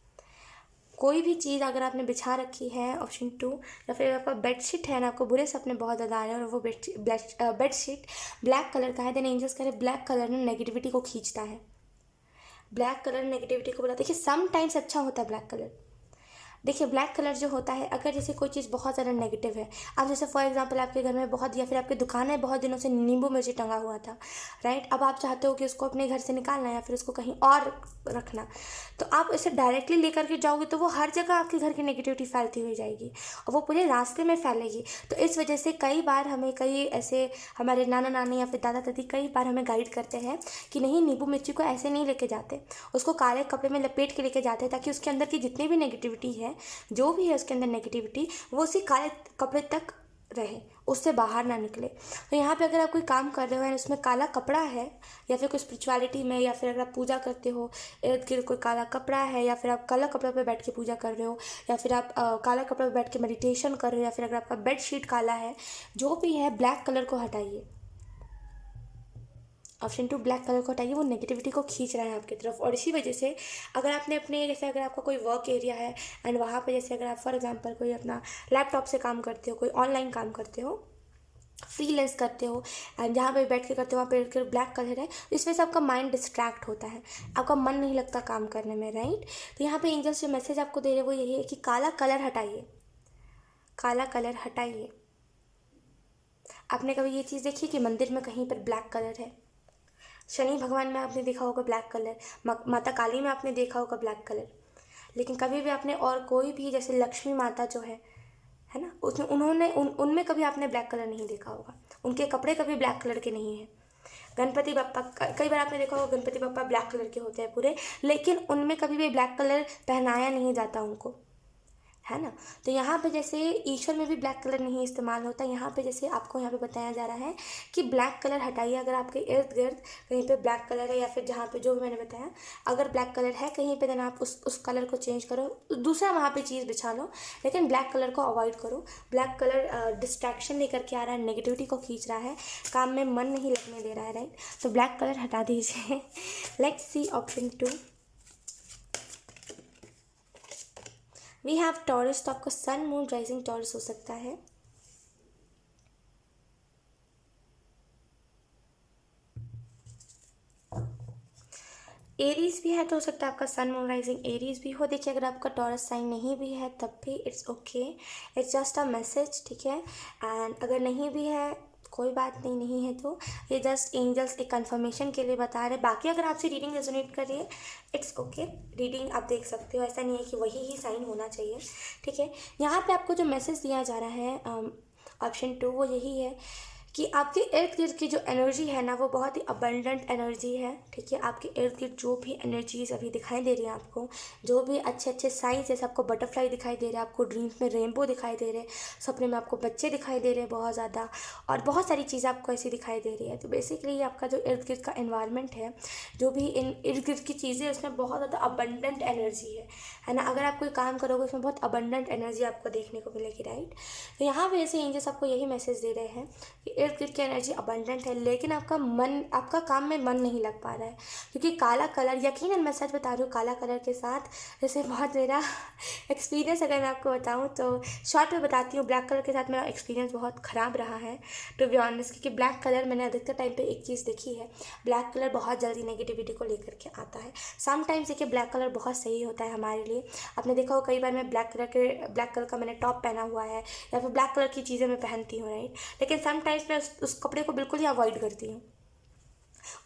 A: कोई भी चीज़ अगर आपने बिछा रखी है, ऑप्शन 2, या फिर आपका बेडशीट है ना, आपको बुरे सपने बहुत ज़्यादा आ रहे हैं और वो बेडशीट ब्लैक कलर का है, देन एंजल्स कह रहे हैं ब्लैक कलर ना नेगेटिविटी को खींचता है, ब्लैक कलर नेगेटिविटी को बुलाता है। देखिए समटाइम्स अच्छा होता है ब्लैक कलर। देखिए ब्लैक कलर जो होता है, अगर जैसे कोई चीज़ बहुत ज़्यादा नेगेटिव है, अब जैसे फॉर एग्जांपल आपके घर में बहुत या फिर आपकी दुकान में बहुत दिनों से नींबू मिर्ची टंगा हुआ था, राइट। अब आप चाहते हो कि उसको अपने घर से निकालना या फिर उसको कहीं और रखना, तो आप इसे डायरेक्टली लेकर के जाओगे तो वो हर जगह आपके घर की नेगेटिविटी फैलती हुई जाएगी और वो पूरे रास्ते में फैलेगी। तो इस वजह से कई बार हमें कई ऐसे हमारे नाना नानी या फिर दादा दादी कई बार हमें गाइड करते हैं कि नहीं, नींबू मिर्ची को ऐसे नहीं लेके जाते, उसको काले कपड़े में लपेट के लेके जाते हैं ताकि उसके अंदर की जितनी भी नेगेटिविटी है, जो भी है उसके अंदर नेगेटिविटी, वो उसी काले कपड़े तक रहे, उससे बाहर ना निकले। तो यहाँ पे अगर आप कोई काम कर रहे हो और उसमें काला कपड़ा है या फिर कोई स्पिरिचुअलिटी में, या फिर अगर आप पूजा करते हो इर्द गिर्द कोई काला कपड़ा है, या फिर आप काला कपड़ा पे बैठ के पूजा कर रहे हो, या फिर आप काला कपड़ा पे बैठ के मेडिटेशन कर रहे हो, या फिर अगर आपका बेड शीट काला है, जो भी है ब्लैक कलर को हटाइए। ऑप्शन 2 ब्लैक कलर को हटाइए, वो नेगेटिविटी को खींच रहा है आपकी तरफ। और इसी वजह से अगर आपने अपने जैसे अगर आपका कोई वर्क एरिया है एंड वहाँ पे जैसे अगर आप फॉर एग्जांपल कोई अपना लैपटॉप से काम करते हो, कोई ऑनलाइन काम करते हो, फ्रीलांस करते हो एंड जहाँ पे बैठ के करते हो वहाँ पे बैठ कर ब्लैक कलर है, इस वजह से आपका माइंड डिस्ट्रैक्ट होता है, आपका मन नहीं लगता काम करने में, राइट। तो यहाँ पे एंजल्स जो मैसेज आपको दे रहे हैं वो यही है कि काला कलर हटाइए, काला कलर हटाइए। आपने कभी ये चीज़ देखी कि मंदिर में कहीं पर ब्लैक कलर है? शनि भगवान में आपने देखा होगा ब्लैक कलर, माता काली में आपने देखा होगा ब्लैक कलर, लेकिन कभी भी आपने और कोई भी जैसे लक्ष्मी माता जो है ना, उसमें उनमें कभी आपने ब्लैक कलर नहीं देखा होगा, उनके कपड़े कभी ब्लैक कलर के नहीं हैं। गणपति बप्पा कई बार आपने देखा होगा गणपति बप्पा ब्लैक कलर के होते हैं पूरे, लेकिन उनमें कभी भी ब्लैक कलर पहनाया नहीं जाता उनको, है ना। तो यहाँ पे जैसे ईश्वर में भी ब्लैक कलर नहीं इस्तेमाल होता। यहाँ पे जैसे आपको यहाँ पे बताया जा रहा है कि ब्लैक कलर हटाइए। अगर आपके इर्द गिर्द कहीं पे ब्लैक कलर है या फिर जहाँ पे जो भी मैंने बताया, अगर ब्लैक कलर है कहीं पे, देन आप उस कलर को चेंज करो, दूसरा वहाँ पे चीज़ बिछा लो, लेकिन ब्लैक कलर को अवॉइड करो। ब्लैक कलर डिस्ट्रैक्शन लेकर के आ रहा है, नेगेटिविटी को खींच रहा है, काम में मन नहीं लगने दे रहा है, राइट। तो ब्लैक कलर हटा दीजिए। Let's see option 2। We have Taurus. तो आपका सन मून राइजिंग टॉरस हो सकता है। एरीज भी है तो हो सकता है आपका सन मून राइजिंग एरीज भी हो। देखिए, अगर आपका टॉरस साइन नहीं भी है तब भी it's okay, it's just a message, ठीक है। एंड अगर नहीं भी है कोई बात नहीं, नहीं है तो ये जस्ट एंजल्स एक कंफर्मेशन के लिए बता रहे हैं। बाकी अगर आपसे रीडिंग रेजोनेट कर रही है इट्स ओके, रीडिंग आप देख सकते हो, ऐसा नहीं है कि वही ही साइन होना चाहिए, ठीक है। यहाँ पे आपको जो मैसेज दिया जा रहा है ऑप्शन 2 वो यही है कि आपके इर्द गिर्द की जो एनर्जी है ना वो बहुत ही अबंडेंट एनर्जी है, ठीक है। आपके इर्द गिर्द जो भी एनर्जीज अभी दिखाई दे रही है आपको, जो भी अच्छे अच्छे साइंस, जैसे आपको बटरफ्लाई दिखाई दे रहे हैं, आपको ड्रीम्स में रेनबो दिखाई दे रहे हैं, सपने में आपको बच्चे दिखाई दे रहे हैं बहुत ज़्यादा, और बहुत सारी चीज़ें आपको ऐसी दिखाई दे रही है। तो बेसिकली आपका जो इर्द गिर्द का इन्वायरमेंट है, जो भी इन इर्द गिर्द की चीज़ें, उसमें बहुत ज़्यादा अबंडेंट एनर्जी है ना। अगर आप कोई काम करोगे उसमें बहुत अबंडेंट एनर्जी आपको देखने को मिलेगी, राइट। तो यहाँ पे ऐसे एंजल्स आपको यही मैसेज दे रहे हैं कि इर्द गिर्द की एनर्जी अबंडेंट है, लेकिन आपका काम में मन नहीं लग पा रहा है, क्योंकि काला कलर, यकीनन मैं सच बता रही हूँ, काला कलर के साथ जैसे बहुत मेरा एक्सपीरियंस अगर मैं आपको बताऊँ तो शॉर्ट में बताती हूँ, ब्लैक कलर के साथ मेरा एक्सपीरियंस बहुत ख़राब रहा है टू बी ऑनेस्ट। क्योंकि ब्लैक कलर मैंने अधिकतर टाइम पे एक चीज़ देखी है, ब्लैक कलर बहुत जल्दी नेगेटिविटी को लेकर के आता है। समटाइम्स देखिए ब्लैक कलर बहुत सही होता है हमारे लिए। आपने देखा हो कई बार मैं ब्लैक कलर का मैंने टॉप पहना हुआ है या फिर ब्लैक कलर की चीज़ें मैं पहनती हूँ, राइट। लेकिन समटाइम्स मैं उस कपड़े को बिल्कुल ही अवॉइड करती हूँ।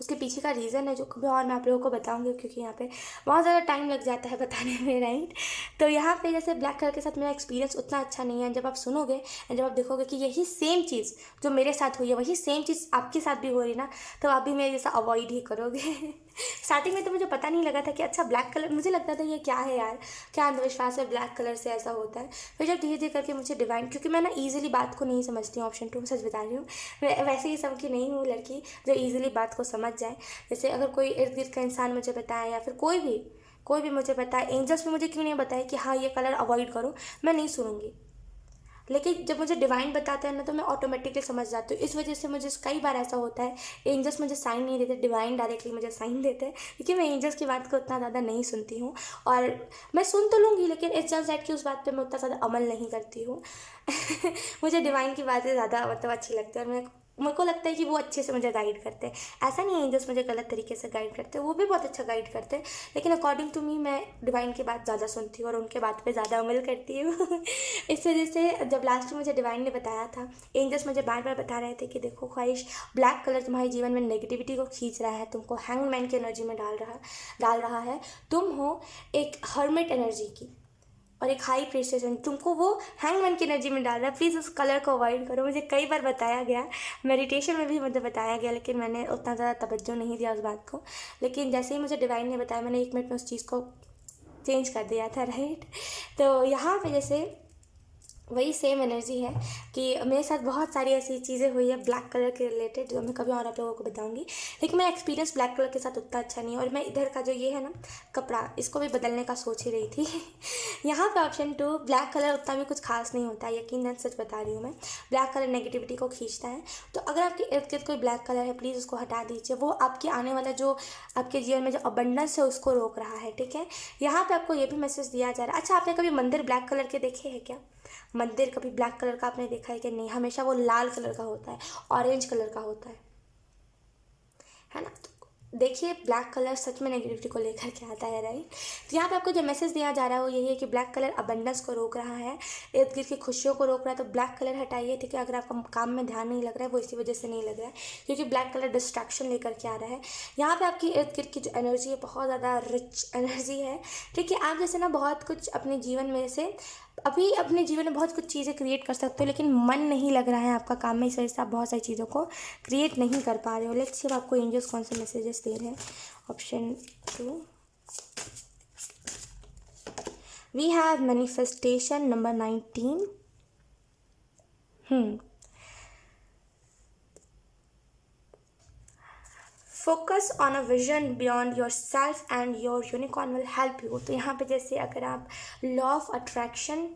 A: उसके पीछे का रीज़न है जो कभी और मैं आप लोगों को बताऊंगी, क्योंकि यहाँ पे बहुत ज़्यादा टाइम लग जाता है बताने में, राइट। तो यहाँ पे जैसे ब्लैक कलर के साथ मेरा एक्सपीरियंस उतना अच्छा नहीं है। जब आप सुनोगे एंड जब आप देखोगे कि यही सेम चीज़ जो मेरे साथ हुई है वही सेम चीज़ आपके साथ भी हो रही ना, तो आप भी मेरे जैसा अवॉइड ही करोगे। स्टार्टिंग में तो मुझे पता नहीं लगा था कि अच्छा ब्लैक कलर, मुझे लगता था ये क्या है यार, क्या अंधविश्वास है, ब्लैक कलर से ऐसा होता है। फिर जब धीरे धीरे करके मुझे डिवाइन, क्योंकि मैं ना ईजिली बात को नहीं समझती हूँ, ऑप्शन 2 सच बता रही हूँ, मैं वैसे ही सबकी नहीं हूँ लड़की जो ईजिली बात को समझ जाए। जैसे अगर कोई इर्द गिर्द का इंसान मुझे बताए या फिर कोई भी मुझे बताए, एंजल्स भी मुझे क्यों नहीं बताए कि हाँ ये कलर अवॉइड करो, मैं नहीं सुनूंगी। लेकिन जब मुझे डिवाइन बताते हैं ना तो मैं ऑटोमेटिकली समझ जाती हूँ। इस वजह से मुझे कई बार ऐसा होता है, एंजल्स मुझे साइन नहीं देते, डिवाइन डायरेक्टली मुझे साइन देते हैं, क्योंकि मैं एंजल्स की बात को उतना ज़्यादा नहीं सुनती हूँ। और मैं सुन तो लूँगी लेकिन इट्स जस्ट दैट कि उस बात पे मैं उतना ज़्यादा अमल नहीं करती हूँ। मुझे डिवाइन की बातें ज़्यादा मतलब अच्छी लगती है, और मेरे को लगता है कि वो अच्छे से मुझे गाइड करते हैं। ऐसा नहीं है एंजल्स मुझे गलत तरीके से गाइड करते हैं, वो भी बहुत अच्छा गाइड करते हैं, लेकिन अकॉर्डिंग टू मी मैं डिवाइन की बात ज़्यादा सुनती हूँ और उनके बात पे ज़्यादा अमल करती हूँ। इस वजह से जब लास्ट में मुझे डिवाइन ने बताया था, एंजल्स मुझे बार बार बता रहे थे कि देखो ख्वाहिश, ब्लैक कलर तुम्हारे जीवन में नेगेटिविटी को खींच रहा है, तुमको हैंगमैन की एनर्जी में डाल रहा है। तुम हो एक हर्मिट एनर्जी की और एक हाई प्रेस्टेशन, तुमको वो हैंगमैन की एनर्जी में डाल रहा है, प्लीज़ उस कलर को अवॉइड करो। मुझे कई बार बताया गया, मेडिटेशन में भी मुझे बताया गया, लेकिन मैंने उतना ज़्यादा तवज्जो नहीं दिया उस बात को। लेकिन जैसे ही मुझे डिवाइन ने बताया, मैंने 1 मिनट में उस चीज़ को चेंज कर दिया था, राइट। तो यहाँ पे जैसे वही सेम एनर्जी है कि मेरे साथ बहुत सारी ऐसी चीज़ें हुई है ब्लैक कलर के रिलेटेड, जो मैं कभी और आप लोगों को बताऊंगी। लेकिन मेरा एक्सपीरियंस ब्लैक कलर के साथ उतना अच्छा नहीं है, और मैं इधर का जो ये है ना कपड़ा, इसको भी बदलने का सोच ही रही थी। यहाँ पे ऑप्शन 2, ब्लैक कलर उतना भी कुछ खास नहीं होता है, यकीनन सच बता रही हूँ मैं। ब्लैक कलर नेगेटिविटी को खींचता है। तो अगर आपके इर्द गिर्द कोई ब्लैक कलर है, प्लीज़ उसको हटा दीजिए, वो आपके आने वाला जो आपके जीवन में जो अबंडेंस है उसको रोक रहा है, ठीक है। यहाँ पे आपको ये भी मैसेज दिया जा रहा है। अच्छा, आपने कभी मंदिर ब्लैक कलर के देखे हैं क्या? मंदिर कभी ब्लैक कलर का आपने देखा है कि नहीं? हमेशा वो लाल कलर का होता है, ऑरेंज कलर का होता है ना। तो देखिए ब्लैक कलर सच में नेगेटिविटी को लेकर के आता है, राइट। तो यहाँ पे आपको जो मैसेज दिया जा रहा है वो यही है कि ब्लैक कलर अबंडेंस को रोक रहा है, इर्द गिर्द की खुशियों को रोक रहा है। तो ब्लैक कलर हटाइए, ठीक है। अगर आपका काम में ध्यान नहीं लग रहा है वो इसी वजह से नहीं लग रहा है क्योंकि ब्लैक कलर डिस्ट्रैक्शन लेकर के आ रहा है। यहाँ पे आपकी इर्द गिर्द की जो एनर्जी है बहुत ज़्यादा रिच एनर्जी है, ठीक है। आप जैसे ना बहुत कुछ अपने जीवन में से अभी अपने जीवन में बहुत कुछ चीज़ें क्रिएट कर सकते हो, लेकिन मन नहीं लग रहा है आपका काम में, इस वजह से आप बहुत सारी चीज़ों को क्रिएट नहीं कर पा रहे हो। लेट्स सी अब आपको एंजल्स कौन से मैसेजेस दे रहे हैं। Option 2, we have manifestation number 19. Focus on a vision beyond your self and your unicorn will help you. तो यहाँ पे जैसे अगर आप लॉ ऑफ अट्रैक्शन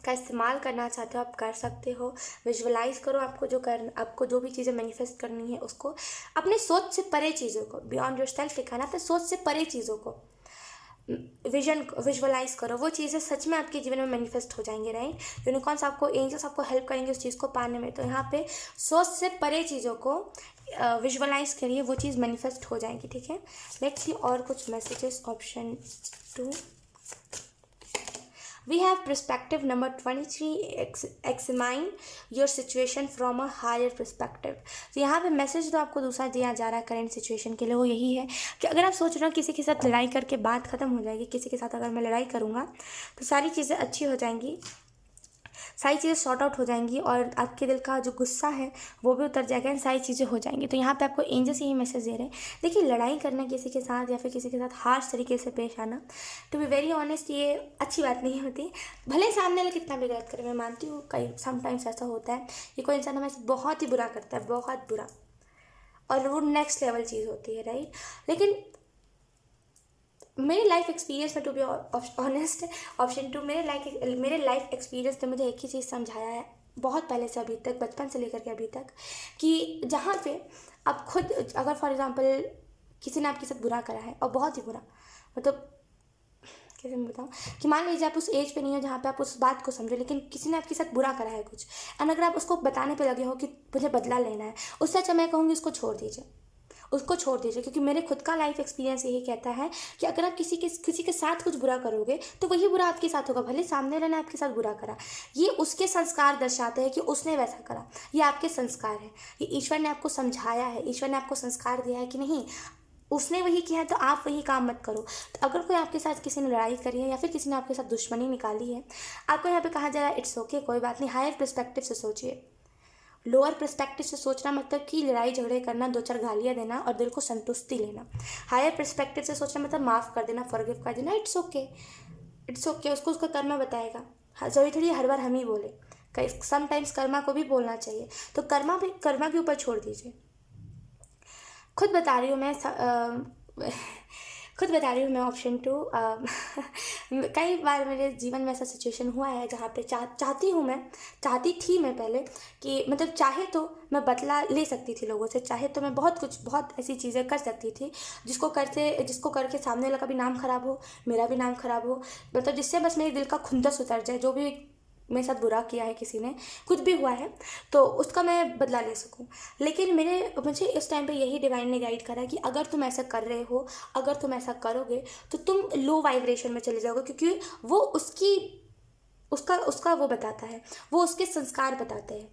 A: का इस्तेमाल करना चाहते हो, आप कर सकते हो. विजुअलाइज करो आपको जो भी चीज़ें मैनिफेस्ट करनी है उसको अपने सोच से परे चीज़ों को, बियॉन्ड योर सेल्फ लिखा ना, तो सोच से परे चीज़ों को विजन विजुअलाइज करो. वो चीज़ें सच में आपके जीवन में मैनिफेस्ट हो जाएंगे. राइट, यूनिकॉर्न्स आपको, एंजल्स आपको हेल्प करेंगे उस चीज़ को पाने में. तो यहाँ पे सोच से परे चीज़ों को विजुअलाइज करिए, वो चीज़ मैनिफेस्ट हो जाएंगी. ठीक है, लेट्स सी और कुछ messages. Option 2, we have perspective number 23. Examine your situation from a higher perspective. तो यहाँ पे मैसेज जो आपको दूसरा दिया जा रहा है करंट सिचुएशन के लिए वो यही है कि अगर आप सोच रहे हो किसी के साथ लड़ाई करके बात ख़त्म हो जाएगी, किसी के साथ अगर मैं लड़ाई करूँगा तो सारी चीज़ें अच्छी हो जाएंगी, सारी चीज़ें सॉर्ट आउट हो जाएंगी और आपके दिल का जो गुस्सा है वो भी उतर जाएगा एंड सारी चीज़ें हो जाएंगी. तो यहाँ पे आपको एंजल्स यही मैसेज दे रहे हैं. देखिए, लड़ाई करना किसी के साथ या फिर किसी के साथ हार्श तरीके से पेश आना, टू बी वेरी ऑनेस्ट, ये अच्छी बात नहीं होती. भले सामने वाला कितना भी गलत करे, मैं मानती हूँ कई समटाइम्स ऐसा होता है कि कोई इंसान हमें बहुत ही बुरा करता है, बहुत बुरा, और वो नेक्स्ट लेवल चीज़ होती है. राइट, लेकिन मेरे लाइफ एक्सपीरियंस में, टू बी ऑनेस्ट, ऑप्शन 2, मेरे लाइफ एक्सपीरियंस ने मुझे एक ही चीज़ समझाया है बहुत पहले से अभी तक, बचपन से लेकर के अभी तक, कि जहाँ पे आप खुद, अगर फॉर एग्जांपल किसी ने आपके साथ बुरा करा है और बहुत ही बुरा, मतलब कैसे मैं बताऊँ, कि मान लीजिए आप उस एज पे नहीं हो जहाँ पे आप उस बात को समझो, लेकिन किसी ने आपके साथ बुरा करा है कुछ, एंड अगर आप उसको बताने पे लगे हो कि मुझे बदला लेना है, उससे अच्छा मैं कहूँगी उसको छोड़ दीजिए. क्योंकि मेरे खुद का लाइफ एक्सपीरियंस यही कहता है कि अगर आप किसी के साथ कुछ बुरा करोगे तो वही बुरा आपके साथ होगा. भले सामने वाले ने आपके साथ बुरा करा, ये उसके संस्कार दर्शाते हैं कि उसने वैसा करा. ये आपके संस्कार है, ये ईश्वर ने आपको समझाया है, ईश्वर ने आपको संस्कार दिया है कि नहीं, उसने वही किया है तो आप वही काम मत करो. तो अगर कोई आपके साथ, किसी ने लड़ाई करी है या फिर किसी ने आपके साथ दुश्मनी निकाली है, आपको यहाँ पे कहा जा रहा है इट्स ओके, कोई बात नहीं. हायर पर्सपेक्टिव से सोचिए. लोअर पर्सपेक्टिव से सोचना मतलब कि लड़ाई झगड़े करना, 2-4 गालियाँ देना और दिल को संतुष्टि लेना. हायर पर्सपेक्टिव से सोचना मतलब माफ़ कर देना, फॉरगिव कर देना. इट्स ओके, उसको उसका कर्मा बताएगा. जरूरी थोड़ी हर बार हम ही बोले, समटाइम्स कर्मा को भी बोलना चाहिए. तो कर्मा के ऊपर छोड़ दीजिए. खुद बता रही हूँ मैं ऑप्शन 2. कई बार मेरे जीवन में ऐसा सिचुएशन हुआ है जहाँ पे चाहती थी मैं पहले कि, मतलब चाहे तो मैं बदला ले सकती थी लोगों से, चाहे तो मैं बहुत ऐसी चीज़ें कर सकती थी जिसको करके सामने वाला का भी नाम ख़राब हो, मेरा भी नाम ख़राब हो, मतलब जिससे बस मेरे दिल का खुंदस उतर जाए. जो भी मेरे साथ बुरा किया है किसी ने, कुछ भी हुआ है, तो उसका मैं बदला ले सकूं. लेकिन मुझे इस टाइम पे यही डिवाइन ने गाइड करा कि अगर तुम ऐसा कर रहे हो, अगर तुम ऐसा करोगे तो तुम लो वाइब्रेशन में चले जाओगे, क्योंकि वो उसका वो बताता है, वो उसके संस्कार बताते हैं.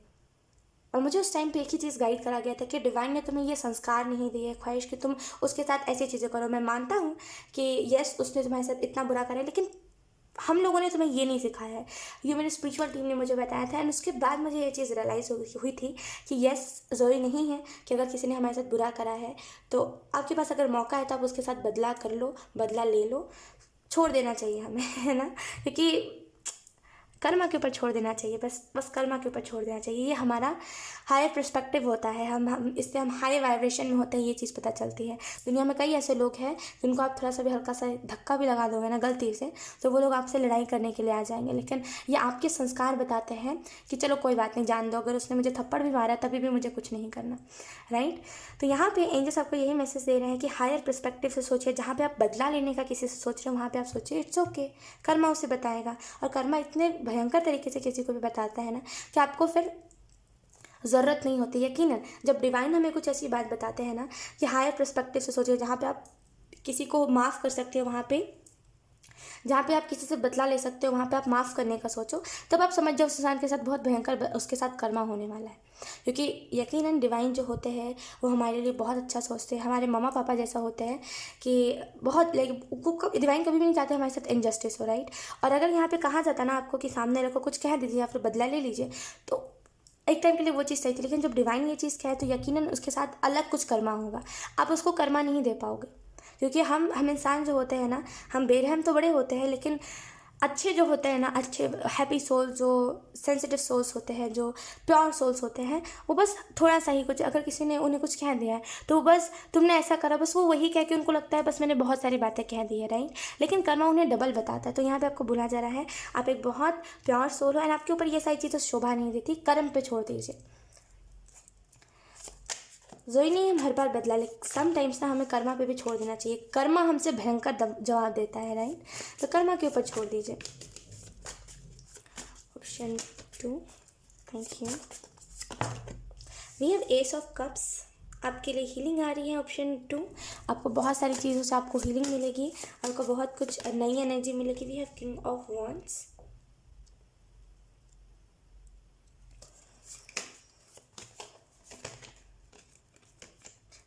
A: और मुझे उस टाइम पे एक ही चीज़ गाइड करा गया था कि डिवाइन ने तुम्हें ये संस्कार नहीं दिए, ख्वाहिश कि तुम उसके साथ ऐसी चीज़ें करो. मैं मानता हूँ कि यस, उसने तुम्हारे साथ इतना बुरा करा है, लेकिन हम लोगों ने तुम्हें ये नहीं सिखाया है. ये मेरी स्पिरिचुअल टीम ने मुझे बताया था. एंड उसके बाद मुझे ये चीज़ रियलाइज़ हुई थी कि यस, ज़रूरी नहीं है कि अगर किसी ने हमारे साथ बुरा करा है तो आपके पास अगर मौका है तो आप उसके साथ बदला कर लो, बदला ले लो. छोड़ देना चाहिए हमें, है ना, क्योंकि कर्मा के ऊपर छोड़ देना चाहिए. बस कर्मा के ऊपर छोड़ देना चाहिए. ये हमारा हायर पर्सपेक्टिव होता है. हम इससे हम हाई वाइब्रेशन में होते हैं, ये चीज़ पता चलती है. दुनिया में कई ऐसे लोग हैं जिनको आप थोड़ा सा भी हल्का सा धक्का भी लगा दोगे ना गलती से, तो वो लोग आपसे लड़ाई करने के लिए आ जाएंगे. लेकिन ये आपके संस्कार बताते हैं कि चलो कोई बात नहीं, जान दो, अगर उसने मुझे थप्पड़ भी मारा तभी भी मुझे कुछ नहीं करना. राइट, तो यहाँ पे एंजल्स आपको यही मैसेज दे रहे हैं कि हायर पर्सपेक्टिव से सोचिए. जहाँ पे आप बदला लेने का किसी से सोच रहे हो, वहाँ पे आप सोचिए इट्स ओके, कर्मा उसे बताएगा. और कर्मा इतने भयंकर तरीके से किसी को भी बताता है ना कि आपको फिर ज़रूरत नहीं होती. यकीनन जब डिवाइन हमें कुछ ऐसी बात बताते हैं ना कि हायर पर्सपेक्टिव से सोचिए, जहाँ पे आप किसी को माफ़ कर सकते हो, जहाँ पे आप किसी से बदला ले सकते हो, वहाँ पे आप माफ़ करने का सोचो. तब आप समझ जाओ उस इंसान के साथ बहुत भयंकर उसके साथ कर्मा होने वाला है. क्योंकि यकीनन डिवाइन जो होते हैं वो हमारे लिए बहुत अच्छा सोचते हैं. हमारे मम्मा पापा जैसा होते हैं कि बहुत डिवाइन कभी भी नहीं चाहते हमारे साथ इनजस्टिस हो. राइट, और अगर यहाँ पे कहा जाता ना आपको कि सामने वाले को कुछ कह दीजिए या फिर बदला ले लीजिए, तो एक टाइम के लिए वो चीज़ सही थी. लेकिन जब डिवाइन ये चीज़ कहे तो यकीनन उसके साथ अलग कुछ कर्मा होगा, आप उसको कर्मा नहीं दे पाओगे. क्योंकि हम इंसान जो होते हैं ना, हम बेरहम तो बड़े होते हैं, लेकिन अच्छे जो होते हैं ना, अच्छे हैप्पी सोल, जो सेंसिटिव सोल्स होते हैं, जो प्योर सोल्स होते हैं, वो बस थोड़ा सा ही कुछ, अगर किसी ने उन्हें कुछ कह दिया है तो बस तुमने ऐसा करा, बस वो वही कह के उनको लगता है बस मैंने बहुत सारी बातें कह दी है, राइट। लेकिन कर्मा उन्हें डबल बताता है। तो यहाँ पे आपको बोला जा रहा है आप एक बहुत प्योर सोल हो एंड आपके ऊपर ये सारी चीज़ें शोभा नहीं देती, कर्म पे छोड़ दीजिए। ज़रूरी नहीं हम हर बार बदला, लेकिन समटाइम्स ना हमें कर्मा पे भी छोड़ देना चाहिए। कर्मा हमसे भयंकर जवाब देता है, राइट। तो कर्मा के ऊपर छोड़ दीजिए। Option 2, thank you. We have ace of cups, आपके लिए हीलिंग आ रही है। ऑप्शन 2, आपको बहुत सारी चीज़ों से आपको हीलिंग मिलेगी, आपको बहुत कुछ नई एनर्जी मिलेगी। We have king of wands,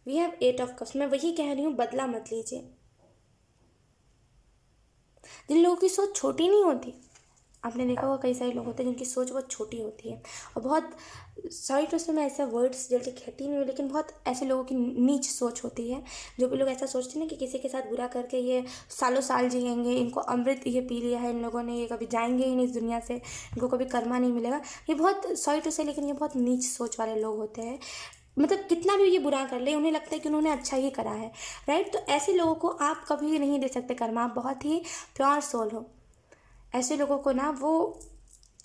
A: we have eight of cups. मैं वही कह रही हूँ, बदला मत लीजिए। जिन लोगों की सोच छोटी नहीं होती, आपने देखा होगा कई सारे लोग होते हैं जिनकी सोच बहुत छोटी होती है, और बहुत सॉरी टू से मैं ऐसा वर्ड्स जल्दी कहती नहीं हूँ, लेकिन बहुत ऐसे लोगों की नीच सोच होती है। जो भी लोग ऐसा सोचते हैं ना कि किसी के साथ बुरा करके ये सालों साल जिएंगे, इनको अमृत ये पी लिया है इन लोगों ने, ये कभी जाएंगे ही नहीं इस दुनिया से, इनको कभी कर्मा नहीं मिलेगा, ये बहुत सॉरी टू से, लेकिन ये बहुत नीच सोच वाले लोग होते हैं। मतलब कितना भी ये बुरा कर ले, उन्हें लगता है कि उन्होंने अच्छा ही करा है, राइट। तो ऐसे लोगों को आप कभी नहीं दे सकते कर्मा। आप बहुत ही प्योर सोल हो। ऐसे लोगों को ना, वो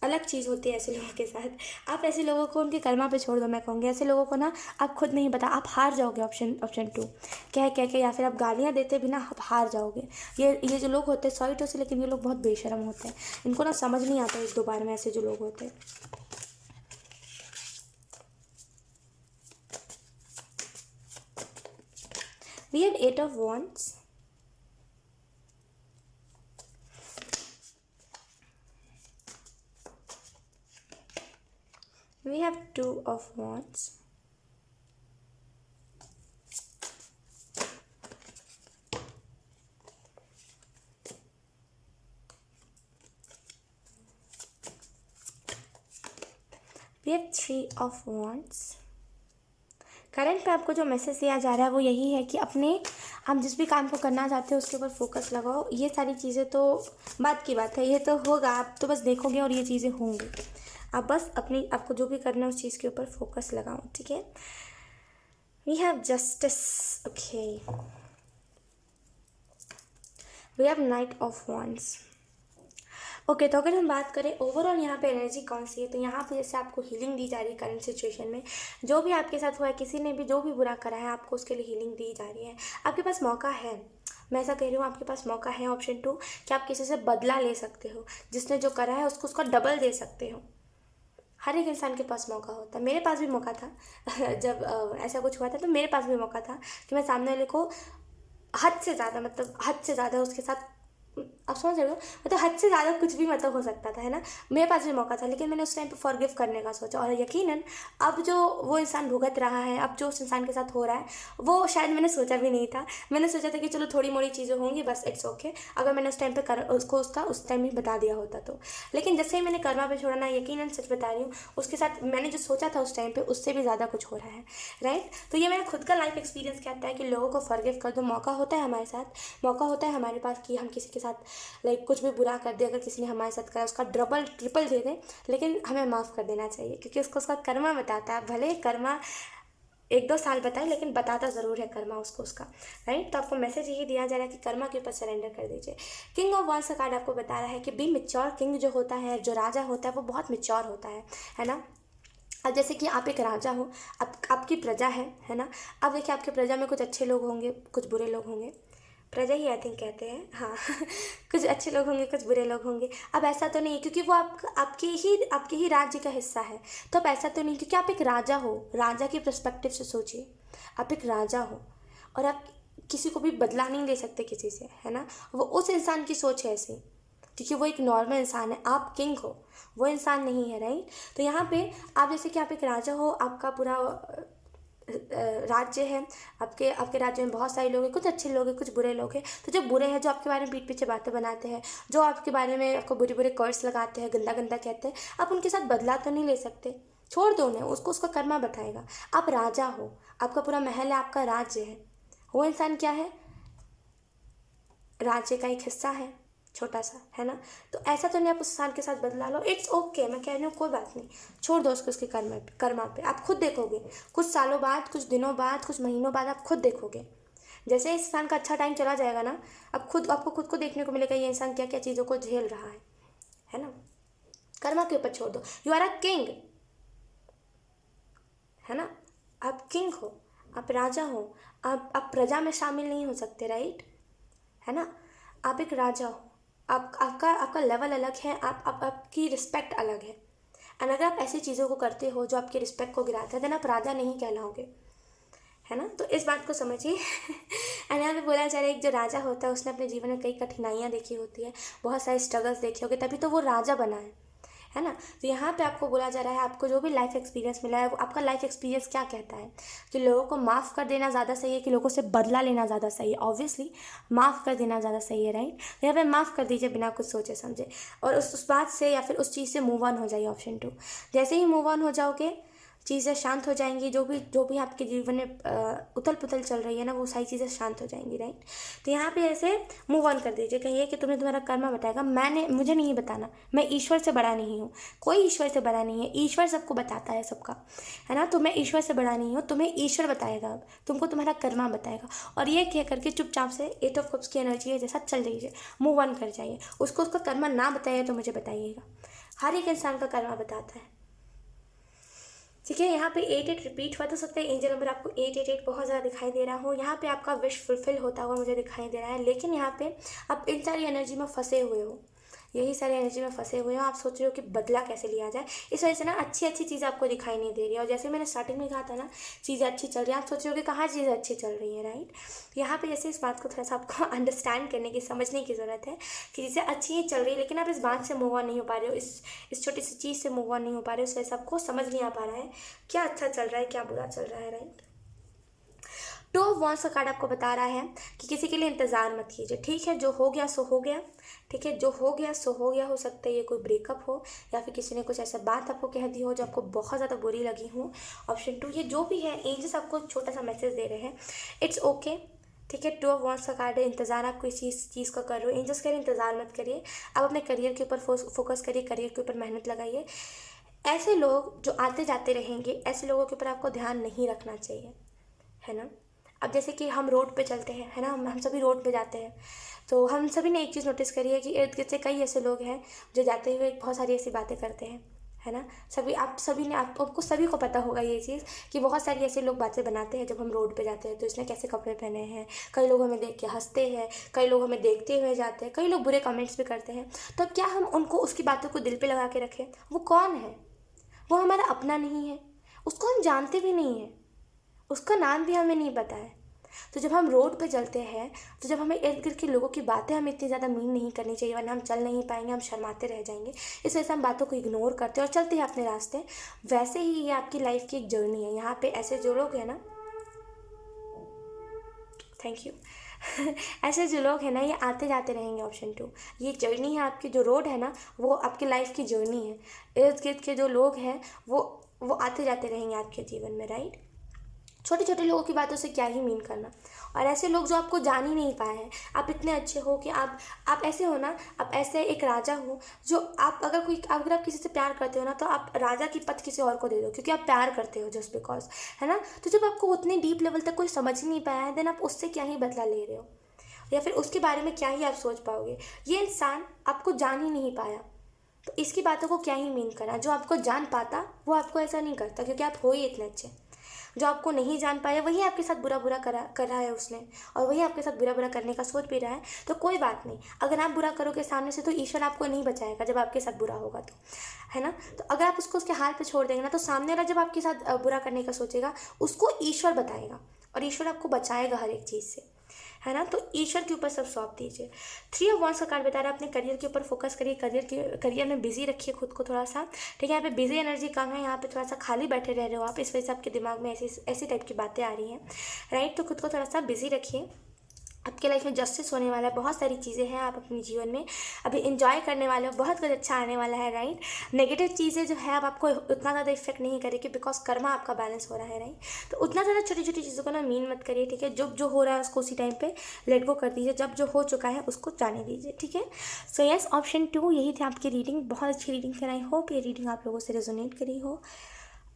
A: अलग चीज़ होती है ऐसे लोगों के साथ। आप ऐसे लोगों को उनके कर्मा पे छोड़ दो, मैं कहूँगी। ऐसे लोगों को ना आप खुद नहीं बता, आप हार जाओगे। ऑप्शन 2 कह के या फिर आप गालियाँ देते भी ना, आप हार जाओगे। ये जो लोग होते हैं, सॉरी टू से, लेकिन ये लोग बहुत बेशरम होते हैं। इनको ना समझ नहीं आता एक दो बार में, ऐसे जो लोग होते हैं। We have eight of wands, we have two of wands, we have three of wands। Current पे आपको जो मैसेज दिया जा रहा है वो यही है कि अपने आप जिस भी काम को करना चाहते हो उसके ऊपर फोकस लगाओ। ये सारी चीज़ें तो बात की बात है, ये तो होगा, आप तो बस देखोगे और ये चीज़ें होंगी। आप बस आपको जो भी करना है उस चीज़ के ऊपर फोकस लगाओ, ठीक है। We have justice, okay. We have knight of wands, okay. तो अगर हम बात करें ओवरऑल यहाँ पे एनर्जी कौन सी है, तो यहाँ पे जैसे आपको हीलिंग दी जा रही है करंट सिचुएशन में। जो भी आपके साथ हुआ है, किसी ने भी जो भी बुरा करा है, आपको उसके लिए हीलिंग दी जा रही है। आपके पास मौका है, मैं ऐसा कह रही हूँ, आपके पास मौका है। ऑप्शन 2 कि आप किसी से बदला ले सकते हो, जिसने जो करा है उसको उसका डबल दे सकते हो। हर एक इंसान के पास मौका होता है। मेरे पास भी मौका था जब ऐसा कुछ हुआ था, तो मेरे पास भी मौका था कि मैं सामने वाले को हद से ज़्यादा, मतलब हद से ज़्यादा उसके साथ, आप समझ रहे हो, मतलब हद से ज़्यादा कुछ भी मतलब हो सकता था, है ना। मेरे पास भी मौका था, लेकिन मैंने उस टाइम पे फॉरगिव करने का सोचा, और यकीनन अब जो वो इंसान भुगत रहा है, अब जो उस इंसान के साथ हो रहा है, वो शायद मैंने सोचा भी नहीं था। मैंने सोचा था कि चलो थोड़ी मोड़ी चीज़ें होंगी, बस इट्स ओके। अगर मैंने उस टाइम पे उसको उस टाइम ही बता दिया होता तो। लेकिन जैसे ही मैंने कर्मा पे छोड़ा ना, यकीनन सच बता रही हूँ, उसके साथ मैंने जो सोचा था उस टाइम पे, उससे भी ज़्यादा कुछ हो रहा है, राइट। तो ये मेरा खुद का लाइफ एक्सपीरियंस कहता है कि लोगों को फॉरगिव कर दो। मौका होता है हमारे साथ, मौका होता है हमारे पास कि हम किसी के साथ लाइक कुछ भी बुरा कर दे, अगर किसी ने हमारे साथ करा, उसका डबल ट्रिपल दे दें, लेकिन हमें माफ़ कर देना चाहिए, क्योंकि उसको उसका कर्मा बताता है। भले कर्मा 1-2 साल बताए, लेकिन बताता ज़रूर है कर्मा उसको उसका, राइट। तो आपको मैसेज यही दिया जा रहा है कि कर्मा के ऊपर सरेंडर कर दीजिए। किंग ऑफ वॉन्ड्स का कार्ड आपको बता रहा है कि बी मैच्योर। किंग जो होता है, जो राजा होता है, वो बहुत मैच्योर होता है ना। अब जैसे कि आप एक राजा हो, आपकी प्रजा है ना। अब देखिए, आपके प्रजा में कुछ अच्छे लोग होंगे, कुछ बुरे लोग होंगे। प्रजा ही आई थिंक कहते हैं, हाँ कुछ अच्छे लोग होंगे, कुछ बुरे लोग होंगे। अब ऐसा तो नहीं, क्योंकि वो आपके ही राज्य का हिस्सा है, तो अब ऐसा तो नहीं, क्योंकि आप एक राजा हो। राजा के पर्सपेक्टिव से सोचिए, आप एक राजा हो और आप किसी को भी बदला नहीं दे सकते किसी से, है ना। वो उस इंसान की सोच है ऐसी, क्योंकि वो एक नॉर्मल इंसान है, आप किंग हो, वो इंसान नहीं है, राइट। तो यहाँ पे आप जैसे कि आप एक राजा हो, आपका पूरा राज्य है, आपके राज्य में बहुत सारे लोग हैं, कुछ अच्छे लोग हैं, कुछ बुरे लोग हैं। तो जो बुरे हैं, जो आपके बारे में पीठ पीछे बातें बनाते हैं, जो आपके बारे में आपको बुरे बुरे कर्स लगाते हैं, गंदा गंदा कहते हैं, आप उनके साथ बदला तो नहीं ले सकते। छोड़ दो उन्हें, उसको उसका कर्मा बताएगा। आप राजा हो, आपका पूरा महल है, आपका राज्य है। वो इंसान क्या है, राज्य का एक हिस्सा है, छोटा सा, है ना। तो ऐसा तो नहीं आप उस इंसान के साथ बदला लो, इट्स ओके, मैं कह रही हूँ कोई बात नहीं, छोड़ दो उसको उसके कर्मा पे। आप खुद देखोगे कुछ सालों बाद, कुछ दिनों बाद, कुछ महीनों बाद आप खुद देखोगे, जैसे इस इंसान का अच्छा टाइम चला जाएगा ना, आपको खुद को देखने को मिलेगा ये इंसान क्या क्या चीज़ों को झेल रहा है ना। कर्मा के ऊपर छोड़ दो। यू आर अ किंग, है ना। आप किंग हो, आप राजा हो, आप प्रजा में शामिल नहीं हो सकते, राइट, है ना। आप एक राजा हो, आपका लेवल अलग है, आपकी रिस्पेक्ट अलग है। एंड अगर आप ऐसी चीज़ों को करते हो जो आपकी रिस्पेक्ट को गिराता है, देन आप राजा नहीं कहलाओगे, है ना। तो इस बात को समझिए। एंड यहाँ पे बोला जा रहा है एक जो राजा होता है उसने अपने जीवन में कई कठिनाइयाँ देखी होती है, बहुत सारे स्ट्रगल्स देखे होंगे, तभी तो वो राजा बना है ना। तो यहाँ पे आपको बोला जा रहा है आपको जो भी लाइफ एक्सपीरियंस मिला है वो आपका लाइफ एक्सपीरियंस क्या कहता है, कि लोगों को माफ़ कर देना ज़्यादा सही है कि लोगों से बदला लेना ज़्यादा सही है। ऑब्वियसली माफ़ कर देना ज़्यादा सही है, राइट। तो यहाँ पे माफ़ कर दीजिए बिना कुछ सोचे समझे, और उस बात से या फिर उस चीज़ से मूव ऑन हो जाइए। ऑप्शन 2, जैसे ही मूव ऑन हो जाओगे चीज़ें शांत हो जाएंगी, जो भी आपके जीवन में उथल पुथल चल रही है ना, वो सारी चीज़ें शांत हो जाएंगी, राइट। तो यहाँ पे ऐसे मूव ऑन कर दीजिए, कहिए कि तुम्हें तुम्हारा कर्मा बताएगा, मुझे नहीं बताना, मैं ईश्वर से बड़ा नहीं हूँ, कोई ईश्वर से बड़ा नहीं है, ईश्वर सबको बताता है सबका, है ना। तो मैं ईश्वर से बड़ा नहीं हूँ, तुम्हें ईश्वर बताएगा, अब तुमको तुम्हारा कर्मा बताएगा। और ये कह करके चुपचाप से 8 ऑफ कप्स की एनर्जी है जैसा चल जाइए, मूव ऑन कर जाइए। उसको उसका कर्मा ना बताइए तो मुझे बताइएगा, हर एक इंसान का कर्मा बताता है, ठीक है। यहाँ पे 8 रिपीट हुआ, तो सकता है एंजल नंबर आपको 888 बहुत ज़्यादा दिखाई दे रहा हो। यहाँ पे आपका विश फुलफिल होता हुआ मुझे दिखाई दे रहा है, लेकिन यहाँ पे आप इन सारी एनर्जी में फंसे हुए हो, यही सारी एनर्जी में फंसे हुए हो। आप सोच रहे हो कि बदला कैसे लिया जाए, इस वजह से ना अच्छी अच्छी चीज़ आपको दिखाई नहीं दे रही है। और जैसे मैंने स्टार्टिंग में कहा था ना, चीज़ें अच्छी चल रही है, आप सोच रहे हो कि कहाँ चीज़ें अच्छी चल रही है, राइट। यहाँ पे जैसे इस बात को थोड़ा सा आपको अंडरस्टैंड करने की, समझने की ज़रूरत है कि चीज़ें अच्छी ही चल रही है, लेकिन आप इस बात से मूव ऑन नहीं हो पा रहे हो, इस छोटी सी चीज़ से मूव ऑन नहीं हो पा रहे हो, उस वजह से आपको समझ नहीं आ पा रहा है क्या अच्छा चल रहा है क्या बुरा चल रहा है, राइट। 2 ऑफ वॉन्ड्स का कार्ड आपको बता रहा है कि किसी के लिए इंतज़ार मत कीजिए, ठीक है। जो हो गया सो हो गया, ठीक है, जो हो गया सो हो गया। हो सकता है ये कोई ब्रेकअप हो, या फिर किसी ने कुछ ऐसा बात आपको कह दी हो जो आपको बहुत ज़्यादा बुरी लगी हो। ऑप्शन 2, ये जो भी है, एंजल्स आपको एक छोटा सा मैसेज दे रहे हैं, इट्स ओके, ठीक है। 2 ऑफ वॉन्ड्स का कार्ड है, इंतज़ार आप कोई चीज़ का कर रहे हो, एंजल्स कह रहे हैं इंतज़ार मत करिए, आप अपने करियर के ऊपर फोकस करिए, करियर के ऊपर मेहनत लगाइए। ऐसे लोग जो आते जाते रहेंगे, ऐसे लोगों के ऊपर आपको ध्यान नहीं रखना चाहिए, है ना। अब जैसे कि हम रोड पे चलते हैं, है ना, हम सभी रोड पे जाते हैं, तो हम सभी ने एक चीज़ नोटिस करी है कि इर्द गिर्द से कई ऐसे लोग हैं जो जाते हुए बहुत सारी ऐसी बातें करते हैं, है ना। आपको सभी को पता होगा ये चीज़ कि बहुत सारी ऐसे लोग बातें बनाते हैं जब हम रोड पे जाते हैं, तो इसने कैसे कपड़े पहने हैं, कई लोग हमें देख के हंसते हैं, कई लोग हमें देखते हुए जाते हैं, कई लोग बुरे कमेंट्स भी करते हैं। तो क्या हम उनको उसकी बातों को दिल पे लगा के रखें? वो कौन है? वो हमारा अपना नहीं है, उसको हम जानते भी नहीं हैं, उसका नाम भी हमें नहीं पता है। तो जब हम रोड पे चलते हैं, तो जब हमें इर्द गिर्द के लोगों की बातें हमें इतनी ज़्यादा मीन नहीं करनी चाहिए, वरना हम चल नहीं पाएंगे, हम शर्माते रह जाएंगे। इस वजह से हम बातों को इग्नोर करते हैं और चलते हैं अपने रास्ते। वैसे ही ये आपकी लाइफ की एक जर्नी है। यहाँ पे ऐसे जो लोग हैं ना, थैंक यू। ऐसे जो लोग हैं ना, ये आते जाते रहेंगे। ऑप्शन 2, ये जर्नी है आपकी, जो रोड है ना वो आपकी लाइफ की जर्नी है। इर्द गिर्द के जो लोग हैं वो आते जाते रहेंगे आपके जीवन में, राइट। छोटे छोटे लोगों की बातों से क्या ही मीन करना। और ऐसे लोग जो आपको जान ही नहीं पाए हैं, आप इतने अच्छे हो कि आप ऐसे हो ना, आप ऐसे एक राजा हो, जो अगर आप किसी से प्यार करते हो ना, तो आप राजा की पद किसी और को दे दो, क्योंकि आप प्यार करते हो जस्ट बिकॉज, है ना। तो जब आपको उतने डीप लेवल तक कोई समझ ही नहीं पाया है, देन आप उससे क्या ही बदला ले रहे हो, या फिर उसके बारे में क्या ही आप सोच पाओगे। ये इंसान आपको जान ही नहीं पाया, तो इसकी बातों को क्या ही मीन करना। जो आपको जान पाता वो आपको ऐसा नहीं करता, क्योंकि आप हो ही इतने अच्छे। जो आपको नहीं जान पाया वही आपके साथ बुरा बुरा कर रहा है उसने, और वही आपके साथ बुरा बुरा करने का सोच भी रहा है। तो कोई बात नहीं, अगर आप बुरा करोगे सामने से, तो ईश्वर आपको नहीं बचाएगा जब आपके साथ बुरा होगा, तो, है ना। तो अगर आप उसको उसके हाल पे छोड़ देंगे ना, तो सामने वाला जब आपके साथ बुरा करने का सोचेगा, उसको ईश्वर बताएगा, और ईश्वर आपको बचाएगा हर एक चीज़ से, है ना। तो ईश्वर के ऊपर सब सौंप दीजिए। 3 ऑफ वॉन्ड्स का कार्ड बता रहा है अपने करियर के ऊपर फोकस करिए, करियर में बिजी रखिए खुद को थोड़ा सा, ठीक है। यहाँ पे बिजी एनर्जी कम है, यहाँ पे थोड़ा सा खाली बैठे रह रहे हो आप, इस वजह से आपके दिमाग में ऐसी टाइप की बातें आ रही हैं, राइट। तो खुद को थोड़ा सा बिजी रखिए। आपके लाइफ में जस्टिस होने वाला है, बहुत सारी चीज़ें हैं, आप अपने जीवन में अभी इंजॉय करने वाले हो, बहुत कुछ अच्छा आने वाला है, राइट। नेगेटिव चीज़ें जो है अब आपको उतना ज़्यादा इफेक्ट नहीं करेगी, बिकॉज कर्मा आपका बैलेंस हो रहा है, राइट। तो उतना ज़्यादा छोटी छोटी चीज़ों को ना मीन मत करिए, ठीक है। जो हो रहा है उसको उसी टाइम पे लेट गो कर दीजिए, जब जो हो चुका है उसको जाने दीजिए, ठीक है। सो यस, ऑप्शन 2 यही थी आपकी रीडिंग। बहुत अच्छी रीडिंग थी। आई होप ये रीडिंग आप लोगों से रेजोनेट करी हो।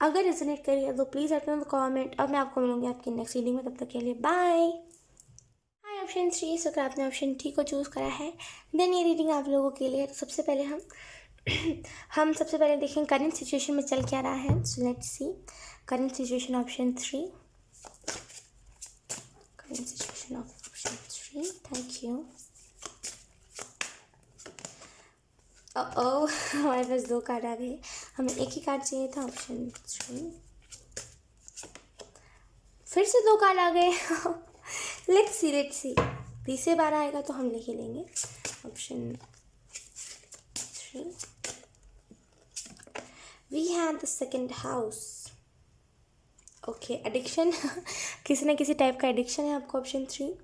A: अगर रेजोनेट करी है तो please let me know in the comment. अब मैं आपको मिलूंगी आपकी नेक्स्ट रीडिंग में, तब तक के लिए बाय। हाय ऑप्शन 3, सो अगर आपने ऑप्शन 3 को चूज़ करा है देन ये रीडिंग आप लोगों के लिए। तो सबसे पहले हम सबसे पहले देखें करंट सिचुएशन में चल क्या रहा है। सो let's C current situation option 3, current situation of option 3। Thank you. हमारे पास 2 कार्ड आ गए, हमें एक ही कार्ड चाहिए था। ऑप्शन 3 फिर से 2 कार्ड आ गए। लेट्स सी तीसरे बार आएगा तो हम लिख ही लेंगे। Option 3 we have the second house. Okay, addiction. किसी न किसी टाइप का एडिक्शन है आपको। ऑप्शन 3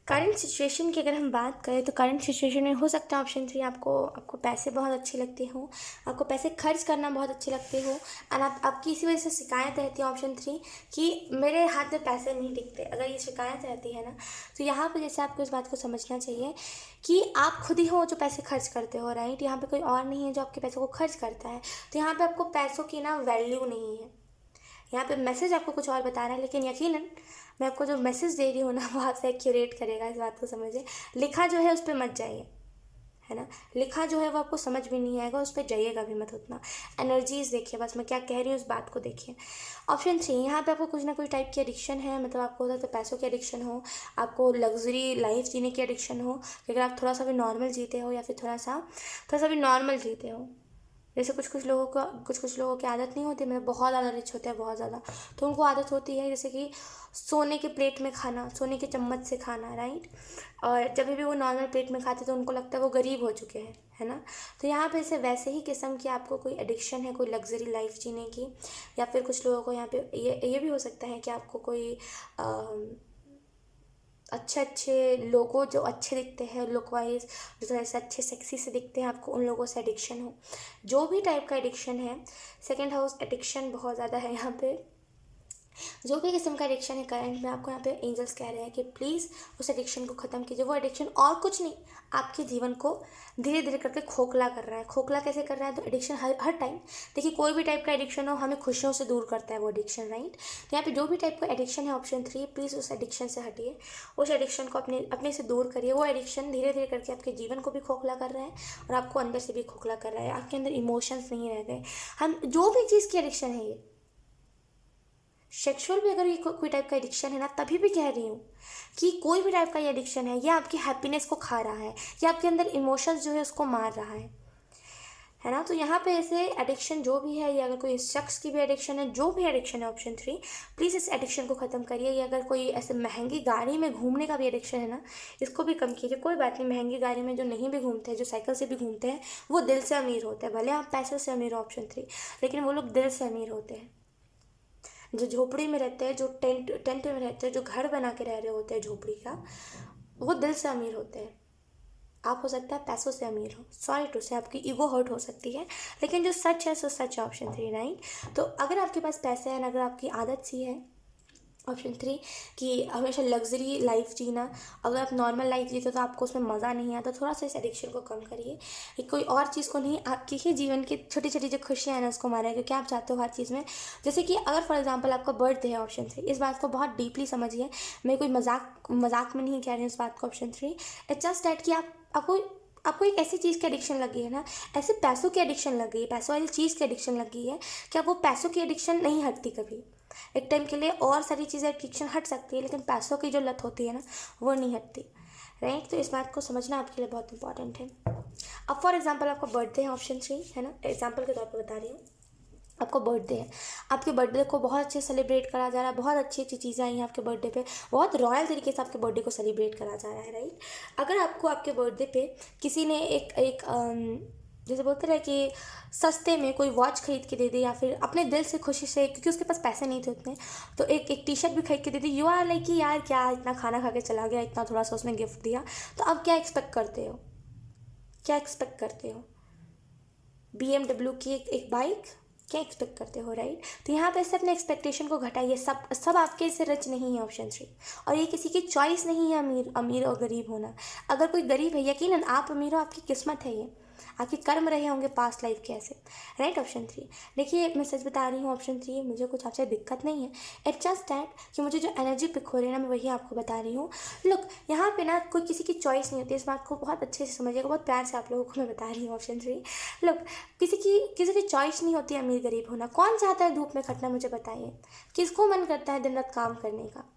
A: करंट सिचुएशन की अगर हम बात करें तो करंट सिचुएशन में हो सकता है ऑप्शन 3 आपको पैसे बहुत अच्छे लगते हो, आपको पैसे खर्च करना बहुत अच्छे लगते हो, एंड आपकी इसी वजह से शिकायत रहती है ऑप्शन 3 कि मेरे हाथ में पैसे नहीं टिकते। अगर ये शिकायत रहती है ना, तो यहाँ पर जैसे आपको इस बात को समझना चाहिए कि आप खुद ही हो जो पैसे खर्च करते हो, राइट। यहाँ पर कोई और नहीं है जो आपके पैसों को खर्च करता है। तो यहाँ पर आपको पैसों की ना वैल्यू नहीं है। यहाँ पे मैसेज आपको कुछ और बता रहा है, लेकिन यकीनन मैं आपको जो मैसेज दे रही हूँ ना वो आपसे एक्यूरेट करेगा, इस बात को समझिए। लिखा जो है उस पर मत जाइए, है ना। लिखा जो है वो आपको समझ भी नहीं आएगा, उस पर जाइएगा भी मत उतना। एनर्जीज देखिए, बस मैं क्या कह रही हूँ उस बात को देखिए। ऑप्शन 3 यहाँ पे आपको कुछ ना कुछ टाइप की एडिक्शन है, मतलब आपको होता है तो पैसों की एडिक्शन हो, आपको लग्जरी लाइफ जीने की एडिक्शन हो, कि अगर आप थोड़ा सा भी नॉर्मल जीते हो या फिर थोड़ा सा भी नॉर्मल जीते हो। जैसे कुछ लोगों की आदत नहीं होती, मतलब बहुत ज़्यादा रिच होते हैं, बहुत ज़्यादा, तो उनको आदत होती है जैसे कि सोने के प्लेट में खाना, सोने के चम्मच से खाना, राइट। और जब भी वो नॉर्मल प्लेट में खाते तो उनको लगता है वो गरीब हो चुके हैं, है ना। तो यहाँ पे ऐसे वैसे ही किस्म की आपको कोई एडिक्शन है, कोई लग्जरी लाइफ जीने की, या फिर कुछ लोगों को यहाँ पे ये भी हो सकता है कि आपको कोई अच्छे लोगों जो अच्छे दिखते हैं लुक वाइज, जो थोड़े से अच्छे सेक्सी से दिखते हैं, आपको उन लोगों से एडिक्शन हो। जो भी टाइप का एडिक्शन है, सेकंड हाउस एडिक्शन बहुत ज़्यादा है यहाँ पे। जो भी किस्म का एडिक्शन है करंट में, आपको यहाँ पे एंजल्स कह रहे हैं कि प्लीज़ उस एडिक्शन को ख़त्म कीजिए। वो एडिक्शन और कुछ नहीं, आपके जीवन को धीरे धीरे करके खोखला कर रहा है। खोखला कैसे कर रहा है? तो एडिक्शन हर टाइम, देखिए कोई भी टाइप का एडिक्शन हो, हमें खुशियों से दूर करता है वो एडिक्शन, राइट। तो यहाँ पे जो भी टाइप का एडिक्शन है ऑप्शन 3, प्लीज़ उस एडिक्शन से हटिए, उस एडिक्शन को अपने से दूर करिए। वो एडिक्शन धीरे धीरे करके आपके जीवन को भी खोखला कर रहा है और आपको अंदर से भी खोखला कर रहा है। आपके अंदर इमोशंस नहीं रह गए। हम जो भी चीज़ की एडिक्शन है, ये सेक्सुअल भी अगर ये कोई टाइप का एडिक्शन है ना, तभी भी कह रही हूँ कि कोई भी टाइप का ये एडिक्शन है, ये आपकी हैप्पीनेस को खा रहा है, ये आपके अंदर इमोशंस जो है उसको मार रहा है ना। तो यहाँ पे ऐसे एडिक्शन जो भी है, ये अगर कोई शख्स की भी एडिक्शन है, जो भी एडिक्शन है ऑप्शन 3, प्लीज़ इस एडिक्शन को ख़त्म करिए। ये अगर कोई ऐसे महंगी गाड़ी में घूमने का भी एडिक्शन है ना, इसको भी कम कीजिए। कोई बात नहीं, महंगी गाड़ी में जो नहीं भी घूमते हैं, जो साइकिल से भी घूमते हैं, वो दिल से अमीर होते हैं। भले आप पैसे से अमीर हो ऑप्शन 3, लेकिन वो लोग दिल से अमीर होते हैं। जो झोपड़ी में रहते हैं, जो टेंट में रहते हैं, जो घर बना के रह रहे होते हैं झोपड़ी का, वो दिल से अमीर होते हैं। आप हो सकता है पैसों से अमीर हो, सॉरी टू से, आपकी ईगो हर्ट हो सकती है, लेकिन जो सच है सो सच है ऑप्शन 3, राइट। तो अगर आपके पास पैसे हैं, अगर आपकी आदत सी है ऑप्शन 3 कि हमेशा लग्जरी लाइफ जीना, अगर आप नॉर्मल लाइफ जीते तो आपको उसमें मज़ा नहीं आता, थोड़ा सा इस एडिक्शन को कम करिए। कि कोई और चीज़ को नहीं, आपकी ही जीवन की छोटी छोटी जो खुशियाँ हैं ना उसको मारें, क्योंकि आप चाहते हो हर चीज़ में। जैसे कि अगर फॉर एग्जांपल आपका बर्थडे है ऑप्शन 3, इस बात को बहुत डीपली समझिए, मैं कोई मजाक में नहीं कह रही हूँ इस बात को ऑप्शन 3। इट्स जस्ट डैट कि आपको एक ऐसी चीज़ की एडिक्शन लगी है ना, ऐसे पैसों की एडिक्शन लग गई है, पैसों वाली चीज़ की एडिक्शन लग गई है कि अब वो पैसों की एडिक्शन नहीं हटती कभी। एक टाइम के लिए और सारी चीज़ें एडिक्शन हट सकती है, लेकिन पैसों की जो लत होती है ना, वो नहीं हटती, राइट। तो इस बात को समझना आपके लिए बहुत इंपॉर्टेंट है। अब फॉर एग्जाम्पल आपका बर्थडे है ऑप्शन 3, है ना, एग्जाम्पल के तौर पर बता रही हूँ। आपका बर्थडे है, आपके बर्थडे को बहुत अच्छे सेलिब्रेट करा जा रहा है, बहुत अच्छी अच्छी चीज़ें आई हैं आपके बर्थडे पे, बहुत रॉयल तरीके से आपके बर्थडे को सेलिब्रेट करा जा रहा है, राइट। अगर आपको आपके बर्थडे पे किसी ने एक जैसे बोलते रहे कि सस्ते में कोई वॉच खरीद के दे दे, या फिर अपने दिल से खुशी से, क्योंकि उसके पास पैसे नहीं थे उतने, तो एक एक टी शर्ट भी खरीद के दे दी। यू आर लाइक कि यार क्या इतना खाना खा के चला गया, इतना थोड़ा सा उसने गिफ्ट दिया, तो अब क्या एक्सपेक्ट करते हो, क्या एक्सपेक्ट करते हो? BMW की एक बाइक, क्या एक्सपेक्ट करते हो, राइट? तो यहाँ पे से अपने एक्सपेक्टेशन को घटाइए। सब सब आपके से रिच नहीं है, ऑप्शन 3। और ये किसी की चॉइस नहीं है अमीर अमीर और गरीब होना। अगर कोई गरीब है, यकीनन आप अमीर हो, आपकी किस्मत है, ये आपके कर्म रहे होंगे पास्ट लाइफ के ऐसे, राइट? ऑप्शन 3। देखिए मैं सच बता रही हूँ, ऑप्शन 3, मुझे कुछ आपसे दिक्कत नहीं है। इट्स जस्ट दैट कि मुझे जो एनर्जी पिक हो रही है ना, मैं वही आपको बता रही हूँ। लुक, यहाँ पे ना कोई किसी की चॉइस नहीं होती, इस बात को बहुत अच्छे से समझिएगा, बहुत प्यार से आप लोगों को मैं बता रही हूँ। ऑप्शन 3, लुक, किसी की चॉइस नहीं होती अमीर गरीब होना। कौन चाहता है धूप में खटना, मुझे बताइए? किसको मन करता है दिन रात काम करने का?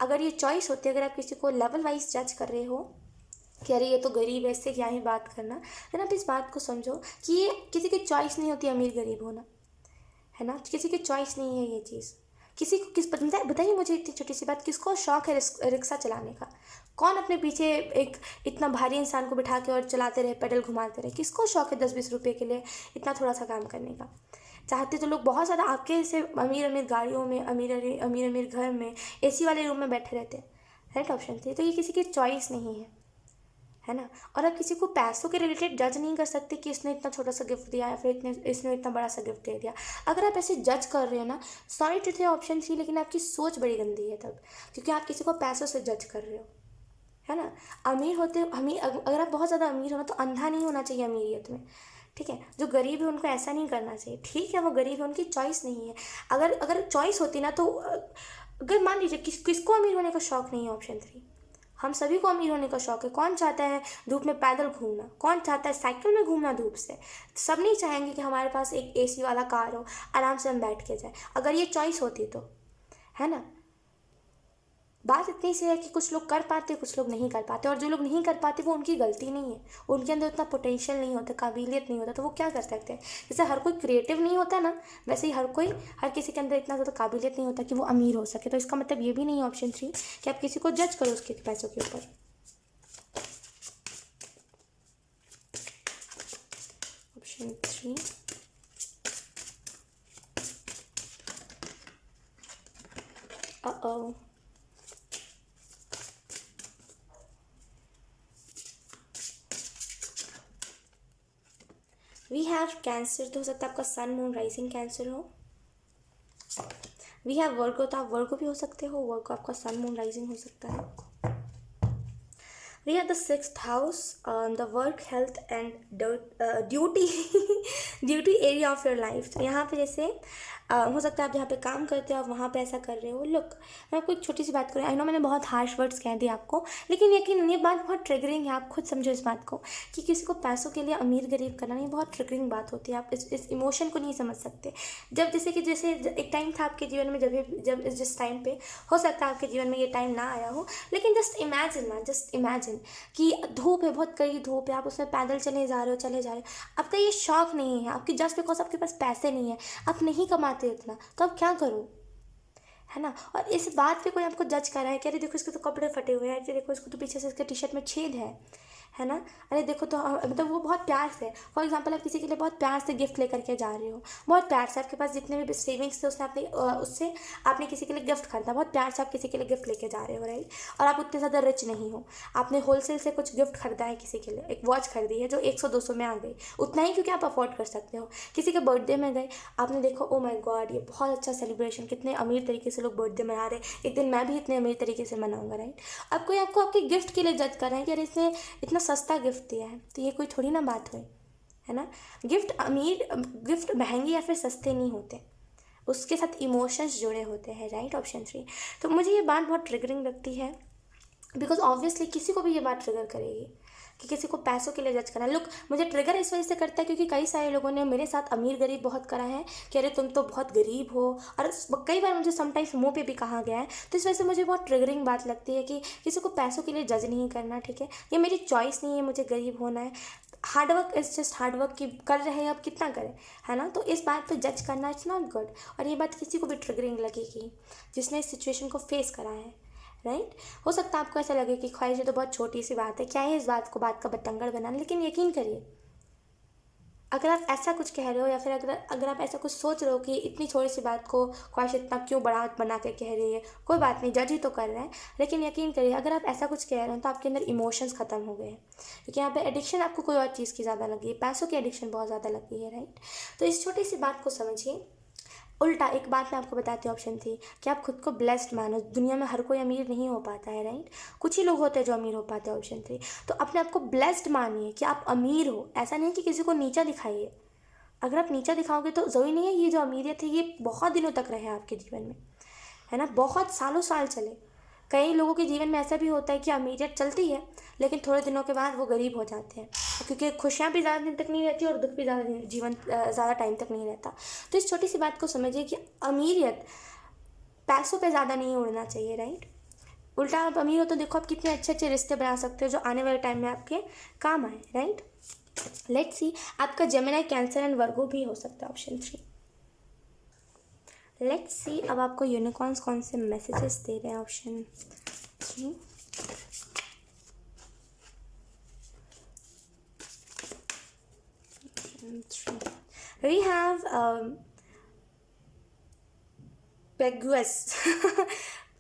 A: अगर ये चॉइस होती है, अगर आप किसी को लेवल वाइज जज कर रहे हो कि अरे ये तो गरीब है, इससे क्या ही बात करना, देन आप इस बात को समझो कि ये किसी की चॉइस नहीं होती अमीर गरीब होना, है ना? किसी की चॉइस नहीं है ये चीज़। किसी को किस बताइए मुझे, इतनी छोटी सी बात, किसको शौक है रिक्शा चलाने का? कौन अपने पीछे एक इतना भारी इंसान को बिठा के और चलाते रहे, पेडल घुमाते रहे? किसको शौक है 10-20 रुपये के लिए इतना थोड़ा सा काम करने का? चाहते तो लोग बहुत ज़्यादा आपके से अमीर अमीर गाड़ियों में, अमीर अमीर अमीर घर में, AC वाले रूम में बैठे रहते हैं, राइट? ऑप्शन 3। तो ये किसी की चॉइस नहीं है ना? और आप किसी को पैसों के रिलेटेड जज नहीं कर सकते कि इसने इतना छोटा सा गिफ्ट दिया या फिर इसने इतना बड़ा सा गिफ्ट दे दिया। अगर आप ऐसे जज कर रहे हो ना, सॉरी टू से ऑप्शन 3, लेकिन आपकी सोच बड़ी गंदी है तब, क्योंकि आप किसी को पैसों से जज कर रहे हो, है ना? अमीर होते अमीर अगर आप बहुत ज़्यादा अमीर हो ना, तो अंधा नहीं होना चाहिए अमीरियत में, ठीक है? जो गरीब है उनको ऐसा नहीं करना चाहिए, ठीक है? वो गरीब है, उनकी चॉइस नहीं है। अगर अगर चॉइस होती ना, तो अगर मान लीजिए किसको अमीर होने का शौक नहीं है, ऑप्शन 3, हम सभी को अमीर होने का शौक है। कौन चाहता है धूप में पैदल घूमना? कौन चाहता है साइकिल में घूमना धूप से? सब नहीं चाहेंगे कि हमारे पास एक AC वाला कार हो, आराम से हम बैठ के जाए, अगर ये चॉइस होती तो, है ना? बात इतनी सी है कि कुछ लोग कर पाते, कुछ लोग नहीं कर पाते, और जो लोग नहीं कर पाते वो उनकी गलती नहीं है, उनके अंदर उतना पोटेंशियल नहीं होता, काबिलियत नहीं होता, तो वो क्या कर सकते हैं? जैसे हर कोई क्रिएटिव नहीं होता ना, वैसे ही हर किसी के अंदर इतना ज़्यादा काबिलियत नहीं होता कि वो अमीर हो सके। तो इसका मतलब ये भी नहीं है, ऑप्शन 3, कि आप किसी को जज करो उसके पैसों के ऊपर। Option 3, uh-oh, we have cancer. तो हो सकता है आपका सन मून राइजिंग कैंसर हो। वी हैव वर्गो, तो आप वर्गो भी हो सकते हो, वर्गो आपका सन मून राइजिंग हो सकता है। We have the 6th house, the work health and duty duty area of your life. तो यहाँ पे जैसे हो सकता है आप जहाँ पे काम करते हो आप वहाँ पे ऐसा कर रहे हो। लुक, मैं आपको एक छोटी सी बात करूँ, आई नो मैंने बहुत हार्श वर्ड्स कह दिए आपको, लेकिन यकीन ये बात बहुत ट्रिगरिंग है। आप खुद समझो इस बात को कि किसी को पैसों के लिए अमीर गरीब करना नहीं, बहुत ट्रिगरिंग बात होती है। आप इस इमोशन को नहीं समझ सकते। जब जैसे एक टाइम था आपके जीवन में, जब जिस टाइम पे हो सकता है आपके जीवन में ये टाइम ना आया हो, लेकिन जस्ट इमेजिन कि धूप है, बहुत कड़ी धूप है, आप उसमें पैदल चले जा रहे हो। आपका ये शौक नहीं है, आपकी जस्ट बिकॉज आपके पास पैसे नहीं है, आप नहीं कमाते इतना, तो आप क्या करो, है ना? और इस बात पे कोई आपको जज कर रहा है कि अरे देखो इसके तो कपड़े फटे हुए हैं, अरे देखो इसको तो पीछे से इसके टी-शर्ट में छेद है ना? अरे देखो तो मतलब वो बहुत प्यार से, फॉर एग्जांपल आप किसी के लिए बहुत प्यार से गिफ्ट लेकर के जा रहे हो, बहुत प्यार से, आपके पास जितने भी सेविंग्स थे उससे आपने किसी के लिए गिफ्ट खरीदा, बहुत प्यार से आप किसी के लिए गिफ्ट लेके जा रहे हो, राइट? और आप उतने ज़्यादा रिच नहीं हो, आपने होलसेल से कुछ गिफ्ट खरीदा है किसी के लिए, एक वॉच खरीदी है जो 100-200 में आ गई, उतना ही क्योंकि आप अफोर्ड कर सकते हो। किसी के बर्थडे में गए, आपने देखो ओ माय गॉड ये बहुत अच्छा सेलिब्रेशन, कितने अमीर तरीके से लोग बर्थडे मना रहे, एक दिन मैं भी इतने अमीर तरीके से मनाऊंगा, राइट? अब कोई आपको आपके गिफ्ट के लिए जज कर रहा है कि अरे इसने इतना सस्ता गिफ्ट दिया है, तो ये कोई थोड़ी ना बात हुई, है ना? गिफ्ट महंगे या फिर सस्ते नहीं होते, उसके साथ इमोशंस जुड़े होते हैं, राइट? ऑप्शन 3। तो मुझे ये बात बहुत ट्रिगरिंग लगती है, बिकॉज ऑब्वियसली किसी को भी ये बात ट्रिगर करेगी कि किसी को पैसों के लिए जज करना। लुक, मुझे ट्रिगर इस वजह से करता है क्योंकि कई सारे लोगों ने मेरे साथ अमीर गरीब बहुत करा है कि अरे तुम तो बहुत गरीब हो, और कई बार मुझे समटाइम्स मुंह पे भी कहा गया है। तो इस वजह से मुझे बहुत ट्रिगरिंग बात लगती है कि किसी को पैसों के लिए जज नहीं करना, ठीक है? ये मेरी चॉइस नहीं है, मुझे गरीब होना है। हार्डवर्क इज़ जस्ट हार्डवर्क, की कर रहे हैं, अब कितना करें, है ना? तो इस बात पे जज करना इट्स नॉट गुड, और ये बात किसी को भी ट्रिगरिंग लगेगी जिसने इस सिचुएशन को फेस करा है, राइट? हो सकता है आपको ऐसा लगे कि ख्वाहिश तो बहुत छोटी सी बात है, क्या है इस बात का बतंगड़ बनाना, लेकिन यकीन करिए अगर आप ऐसा कुछ कह रहे हो या फिर अगर आप ऐसा कुछ सोच रहे हो कि इतनी छोटी सी बात को ख्वाहिश इतना क्यों बना के कह रही है, कोई बात नहीं, जज ही तो कर रहे हैं, लेकिन यकीन करिए अगर आप ऐसा कुछ कह रहे हो तो आपके अंदर इमोशंस ख़त्म हो गए हैं, क्योंकि यहाँ पे एडिक्शन आपको कोई और चीज़ की ज़्यादा लगी है, पैसों की एडिक्शन बहुत ज़्यादा लगी है, राइट। तो इस छोटी सी बात को समझिए। उल्टा एक बात मैं आपको बताती हूँ ऑप्शन थी कि आप खुद को ब्लेस्ड मानो। दुनिया में हर कोई अमीर नहीं हो पाता है, राइट। कुछ ही लोग होते हैं जो अमीर हो पाते हैं, ऑप्शन थ्री। तो अपने आप को ब्लेस्ड मानिए कि आप अमीर हो। ऐसा नहीं कि किसी को नीचा दिखाइए। अगर आप नीचा दिखाओगे तो ज़रूरी नहीं है ये जो अमीरियत है ये बहुत दिनों तक रहे आपके जीवन में, है ना, बहुत सालों साल चले। कई लोगों के जीवन में ऐसा भी होता है कि अमीरियत चलती है लेकिन थोड़े दिनों के बाद वो गरीब हो जाते हैं, क्योंकि खुशियाँ भी ज़्यादा दिन तक नहीं रहती और दुख भी ज़्यादा टाइम तक नहीं रहता। तो इस छोटी सी बात को समझिए कि अमीरियत पैसों पे ज़्यादा नहीं उड़ना चाहिए, राइट। उल्टा आप अमीर हो तो देखो आप कितने अच्छे अच्छे रिश्ते बना सकते हो जो आने वाले टाइम में आपके काम आए, राइट। लेट्स सी, आपका जेमिनी, कैंसर एंड वर्गो भी हो सकता है, ऑप्शन थ्री। लेट्स सी अब आपको यूनिकॉर्न्स कौन से मैसेजेस दे रहे हैं, option three. We have Pegues.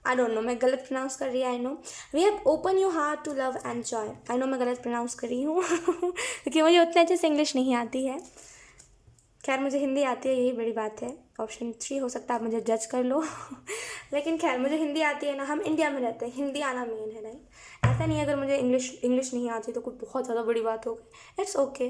A: I don't know, मैं गलत प्रोनाउंस कर रही है, I know. We have open your heart to love and joy. I know मैं गलत प्रोनाउंस कर रही हूँ क्योंकि मुझे उतने अच्छे से इंग्लिश नहीं आती है। खैर मुझे हिंदी आती है, यही बड़ी बात है। ऑप्शन थ्री हो सकता है, आप मुझे जज कर लो लेकिन खैर मुझे हिंदी आती है ना, हम इंडिया में रहते हैं, हिंदी आना मेन है, राइट। ऐसा नहीं है अगर मुझे इंग्लिश नहीं आती तो कुछ बहुत ज़्यादा बड़ी बात हो गई। इट्स ओके,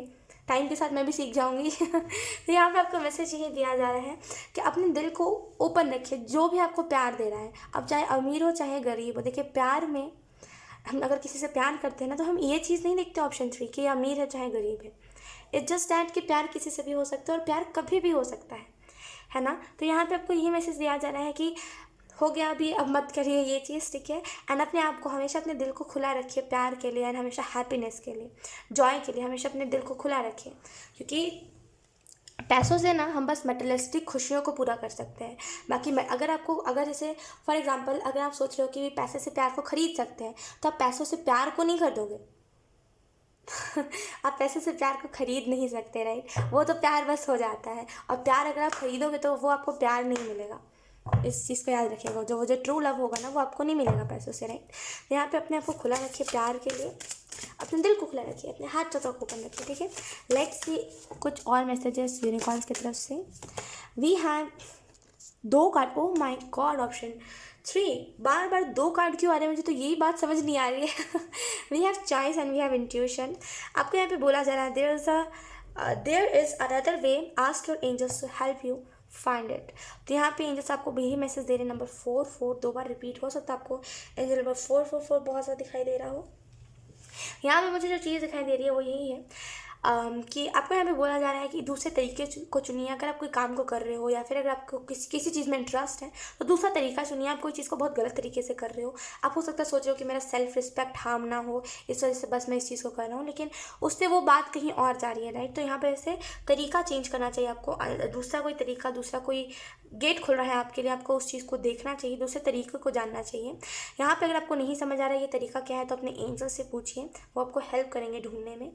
A: टाइम के साथ मैं भी सीख जाऊंगी तो यहाँ पे आपको मैसेज यही दिया जा रहा है कि अपने दिल को ओपन रखिए, जो भी आपको प्यार दे रहा है, अब चाहे अमीर हो चाहे गरीब हो। देखिए प्यार में हम अगर किसी से प्यार करते हैं ना तो हम ये चीज़ नहीं देखते ऑप्शन थ्री कि अमीर है चाहे गरीब है। इट्स जस्ट दैट कि प्यार किसी से भी हो सकता है और प्यार कभी भी हो सकता है ना। तो यहाँ पे आपको यही मैसेज दिया जा रहा है कि हो गया अभी, अब मत करिए ये चीज़, ठीक है। एंड अपने आप को हमेशा, अपने दिल को खुला रखिए प्यार के लिए एंड हमेशा हैप्पीनेस के लिए, जॉय के लिए हमेशा अपने दिल को खुला रखिए, क्योंकि पैसों से ना हम बस मटेरियलिस्टिक खुशियों को पूरा कर सकते हैं। बाकी अगर जैसे फॉर एग्जांपल अगर आप सोच रहे हो कि पैसे से प्यार को खरीद सकते हैं तो आप पैसों से प्यार को नहीं खरीदोगे आप पैसे से प्यार को खरीद नहीं सकते, राइट। वो तो प्यार बस हो जाता है, और प्यार अगर आप खरीदोगे तो वो आपको प्यार नहीं मिलेगा। इस चीज़ को याद रखिएगा, जो ट्रू लव होगा ना वो आपको नहीं मिलेगा पैसों से, राइट। यहाँ पे अपने आप को खुला रखिए प्यार के लिए, अपने दिल को खुला रखिए, अपने हाथ चौथा को ओपन रखिए, ठीक है। लेट्स सी कुछ और मैसेजेस यूनिकॉर्न्स की तरफ से। We have 2 card, oh my god, option three, बार बार 2 कार्ड क्यों आ रहे हैं, मुझे तो यही बात समझ नहीं आ रही है we have choice and we have intuition. आपको यहाँ पे बोला जा रहा है there is another way, ask your angels to help you find it. तो यहाँ पे एंजल्स आपको यही मैसेज दे रहे हैं। नंबर 4 2 बार रिपीट हो सकता है, आपको एंजल नंबर 4 बहुत ज़्यादा दिखाई दे रहा हो। यहाँ पे मुझे जो चीज़ दिखाई दे रही है वो यही है कि आपको यहाँ पे बोला जा रहा है कि दूसरे तरीके को चुनिए। अगर आप कोई काम को कर रहे हो या फिर अगर आपको किसी चीज़ में इंटरेस्ट है तो दूसरा तरीका चुनिए। आप कोई चीज़ को बहुत गलत तरीके से कर रहे हो, आप हो सकता है सोच रहे हो कि मेरा सेल्फ रिस्पेक्ट हार्म ना हो, इस वजह से बस मैं इस चीज़ को कर रहा हूँ, लेकिन उससे वो बात कहीं और जा रही है, राइट। तो यहाँ पर ऐसे तरीका चेंज करना चाहिए आपको, दूसरा कोई तरीका, दूसरा कोई गेट खुल रहा है आपके लिए, आपको उस चीज़ को देखना चाहिए, दूसरे तरीके को जानना चाहिए। यहाँ पे अगर आपको नहीं समझ आ रहा है ये तरीका क्या है तो अपने एंजल से पूछिए, वो आपको हेल्प करेंगे ढूंढने में।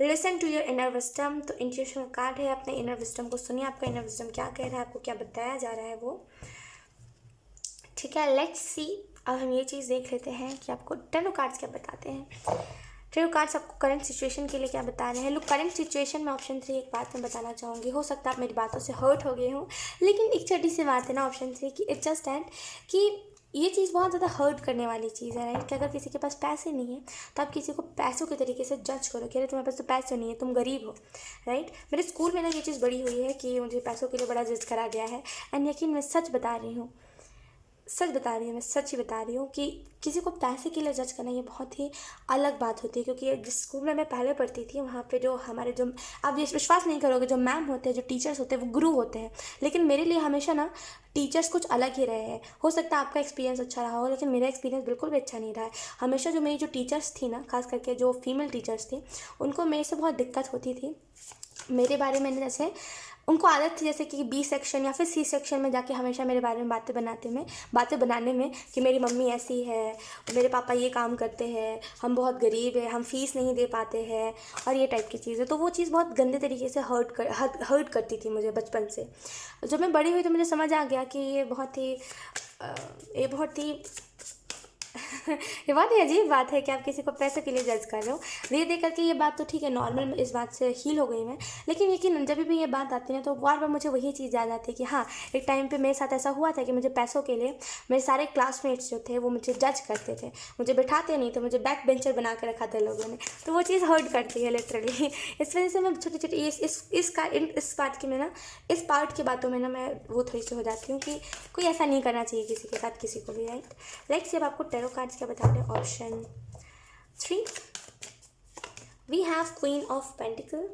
A: Listen to your inner wisdom, तो इंट्यूशन कार्ड है, अपने इनर विस्डम को सुनिए, आपका इनर विस्डम क्या कह रहा है, आपको क्या बताया जा रहा है वो, ठीक है। लेट्स सी, अब हम ये चीज़ देख लेते हैं कि आपको टेनो कार्ड्स क्या बताते हैं। टेनो कार्ड्स आपको करंट सिचुएशन के लिए क्या बता रहे हैं। लुक, करंट सिचुएशन में ऑप्शन थ्री एक बात मैं बताना चाहूँगी, हो सकता है आप मेरी बातों से हर्ट हो गए हो, लेकिन एक छोटी सी बात है ना ऑप्शन थ्री की, इट्स जस्ट दैट कि ये चीज़ बहुत ज़्यादा हर्ट करने वाली चीज़ है, राइट। कि अगर किसी के पास पैसे नहीं है तो आप किसी को पैसों के तरीके से जज करो कि अरे तुम्हारे पास तो पैसे नहीं है, तुम गरीब हो, राइट। मेरे स्कूल में ना ये चीज़ बड़ी हुई है कि मुझे पैसों के लिए बड़ा जज करा गया है। एंड यकीन मैं सच बता रही हूँ, मैं सच ही बता रही हूँ कि किसी को पैसे के लिए जज करना ये बहुत ही अलग बात होती है। क्योंकि जिस स्कूल में मैं पहले पढ़ती थी वहाँ पे जो हमारे जो, आप ये विश्वास नहीं करोगे, जो मैम होते हैं, जो टीचर्स होते हैं, वो गुरु होते हैं। लेकिन मेरे लिए हमेशा ना टीचर्स कुछ अलग ही रहे हैं। हो सकता है आपका एक्सपीरियंस अच्छा रहा हो, लेकिन मेरा एक्सपीरियंस बिल्कुल भी अच्छा नहीं रहा है। हमेशा जो मेरी जो टीचर्स थी ना, खास करके जो फीमेल टीचर्स थी, उनको मेरे से बहुत दिक्कत होती थी। मेरे बारे में जैसे उनको आदत थी जैसे कि बी सेक्शन या फिर सी सेक्शन में जाके हमेशा मेरे बारे में बातें बनाने में कि मेरी मम्मी ऐसी है, मेरे पापा ये काम करते हैं, हम बहुत गरीब हैं, हम फीस नहीं दे पाते हैं और ये टाइप की चीज़ें। तो वो चीज़ बहुत गंदे तरीके से हर्ट करती थी मुझे बचपन से। जब मैं बड़ी हुई तो मुझे समझ आ गया कि ये बहुत ही ये बहुत ही अजीब बात है कि आप किसी को पैसे के लिए जज कर रहे हो। धीरे धीरे करके ये बात तो ठीक है, नॉर्मल, इस बात से हील हो गई मैं। लेकिन यकीन जब भी ये बात आती है तो बार बार मुझे वही चीज़ याद आती है कि हाँ, एक टाइम पे मेरे साथ ऐसा हुआ था कि मुझे पैसों के लिए मेरे सारे क्लासमेट्स जो थे वो मुझे जज करते थे, मुझे बिठाते नहीं थे, मुझे बैक बेंचर बना के रखा था लोगों ने। तो वो चीज़ हर्ट करती है लिटरली। इस वजह से मैं छोटी छोटी इस पार्ट की बातों में ना मैं वो थोड़ी सी हो जाती हूँ कि कोई ऐसा नहीं करना चाहिए किसी के साथ, किसी को भी, राइट। लेट्स अब आपको टैरो कार्ड्स क्या बता रहे हैं। Option 3 we have queen of pentacles,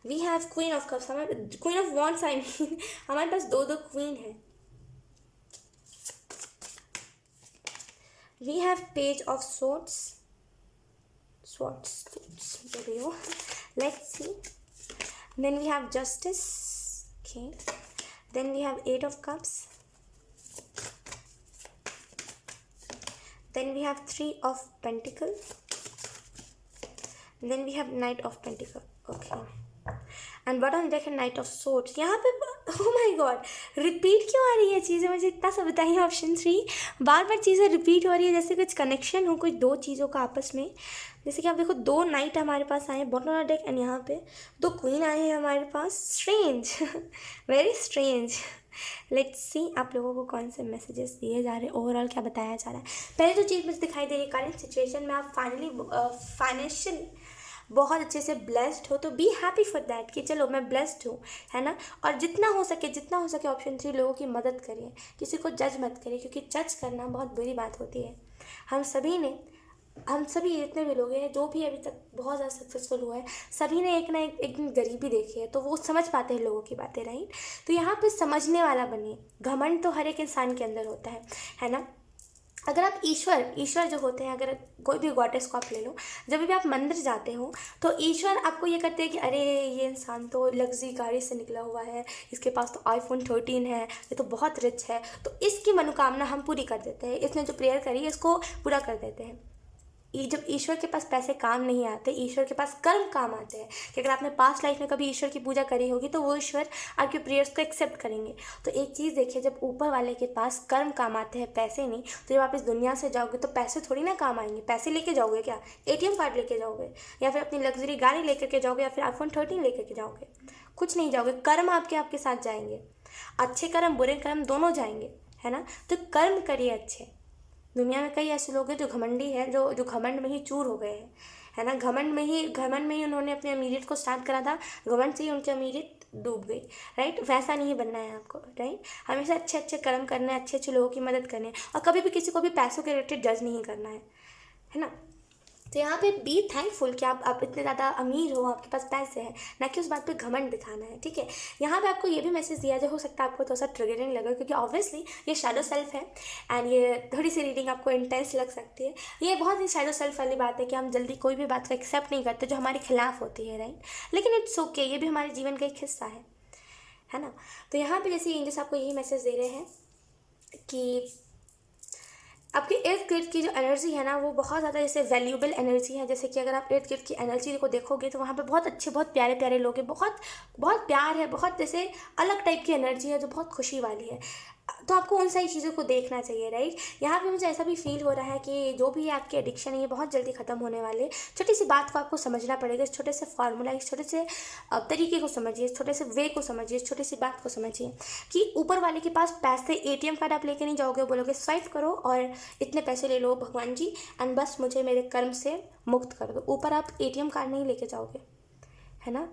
A: we have queen of cups, हमारे queen of wands I mean हमारे पास दो क्वीन है। We have page of swords, जो भी हो, let's see. Then we have justice, okay, then we have 8 of cups, then we have 3 of pentacle, then we have knight of pentacle, okay, and bottom deck है knight of swords। यहाँ पे oh my god, repeat क्यों आ रही है चीज़ें, मुझे इतना सब बताइए। ऑप्शन 3 बार बार चीज़ें रिपीट हो रही है, जैसे कुछ कनेक्शन हो कोई दो चीज़ों का आपस में। जैसे कि आप देखो 2 नाइट हमारे पास आए हैं बॉटम डेक, एंड यहाँ पे 2 क्वीन आए हैं हमारे पास। Strange, very strange. Let's see आप लोगों को कौन से मैसेजेस दिए जा रहे हैं, ओवरऑल क्या बताया जा रहा है। पहले तो चीज़ मुझे दिखाई दे रही है, करंट सिचुएशन में आप फाइनेंशियली बहुत अच्छे से ब्लेस्ड हो, तो बी हैप्पी फॉर दैट कि चलो मैं ब्लेस्ड हूँ, है ना। और जितना हो सके ऑप्शन 3 लोगों की मदद करिए, किसी को जज मत करिए, क्योंकि जज करना बहुत बुरी बात होती है। हम सभी जितने भी लोग हैं, जो भी अभी तक बहुत ज़्यादा सक्सेसफुल हुआ है, सभी ने एक ना एक दिन गरीबी देखी है, तो वो समझ पाते हैं लोगों की बातें, राइट। तो यहाँ पे समझने वाला बनिए। घमंड तो हर एक इंसान के अंदर होता है ना। अगर आप ईश्वर जो होते हैं, अगर कोई भी गॉडेस को आप ले लो, जब भी आप मंदिर जाते हो तो ईश्वर आपको ये करते हैं कि अरे ये इंसान तो लग्जरी गाड़ी से निकला हुआ है, इसके पास तो iPhone 13 है, ये तो बहुत रिच है, तो इसकी मनोकामना हम पूरी कर देते हैं, इसने जो प्रेयर करी है इसको पूरा कर देते हैं। जब ईश्वर के पास पैसे काम नहीं आते, ईश्वर के पास कर्म काम आते हैं। कि अगर आपने पास्ट लाइफ में कभी ईश्वर की पूजा करी होगी तो वो ईश्वर आपके प्रेयर्स को एक्सेप्ट करेंगे। तो एक चीज़ देखिए, जब ऊपर वाले के पास कर्म काम आते हैं, पैसे नहीं, तो जब आप इस दुनिया से जाओगे तो पैसे थोड़ी ना काम आएंगे। पैसे लेके जाओगे क्या? ATM कार्ड लेके जाओगे, या फिर अपनी लग्जरी गाड़ी लेकर के जाओगे, या फिर iPhone 13 लेकर के जाओगे? कुछ नहीं जाओगे। कर्म आपके साथ जाएंगे, अच्छे कर्म बुरे कर्म दोनों जाएंगे, है ना। तो कर्म करिए अच्छे। दुनिया में कई ऐसे लोग हैं जो घमंडी है, जो घमंड में ही चूर हो गए हैं, है ना। घमंड में ही उन्होंने अपने अमीरियत को स्टार्ट करा था, घमंड से ही उनकी अमीरियत डूब गई, राइट। वैसा नहीं बनना है आपको, राइट। हमेशा अच्छे अच्छे कर्म करने, अच्छे अच्छे लोगों की मदद करनी है, और कभी भी किसी को भी पैसों के रिलेटेड जज नहीं करना है ना। तो यहाँ पे बी थैंकफुल कि आप इतने ज़्यादा अमीर हो, आपके पास पैसे हैं, ना कि उस बात पे घमंड दिखाना है, ठीक है। यहाँ पे आपको ये भी मैसेज दिया जो हो सकता है आपको थोड़ा सा ट्रिगरिंग लगे, क्योंकि ऑब्वियसली ये शैडो सेल्फ है, एंड ये थोड़ी सी रीडिंग आपको इंटेंस लग सकती है। ये बहुत ही शैडो सेल्फ वाली बात है कि हम जल्दी कोई भी बात को एक्सेप्ट नहीं करते जो हमारे खिलाफ होती है, राइट। लेकिन इट्स ओके, ये भी हमारे जीवन का एक हिस्सा है ना। तो यहाँ पर जैसे एंजल्स आपको यही मैसेज दे रहे हैं कि आपके इर्द गिर्द की जो एनर्जी है ना, वो बहुत ज़्यादा जैसे वैल्यूबल एनर्जी है। जैसे कि अगर आप इर्द गिर्द की एनर्जी को देखोगे तो वहाँ पे बहुत अच्छे, बहुत प्यारे प्यारे लोग हैं, बहुत बहुत प्यार है, बहुत जैसे अलग टाइप की एनर्जी है जो बहुत खुशी वाली है। तो आपको उन सारी चीज़ों को देखना चाहिए, राइट। यहाँ पे मुझे ऐसा भी फील हो रहा है कि जो भी आपके एडिक्शन है ये बहुत जल्दी ख़त्म होने वाले। छोटी सी बात को आपको समझना पड़ेगा, इस छोटे से फार्मूला, इस छोटे से तरीके को समझिए, इस छोटे से वे को समझिए, इस छोटी सी बात को समझिए कि ऊपर वाले के पास पैसे, ATM कार्ड आप लेके नहीं जाओगे, बोलोगे स्वाइप करो और इतने पैसे ले लो भगवान जी, एंड बस मुझे मेरे कर्म से मुक्त कर दो। ऊपर आप ATM कार्ड नहीं लेके जाओगे, है ना।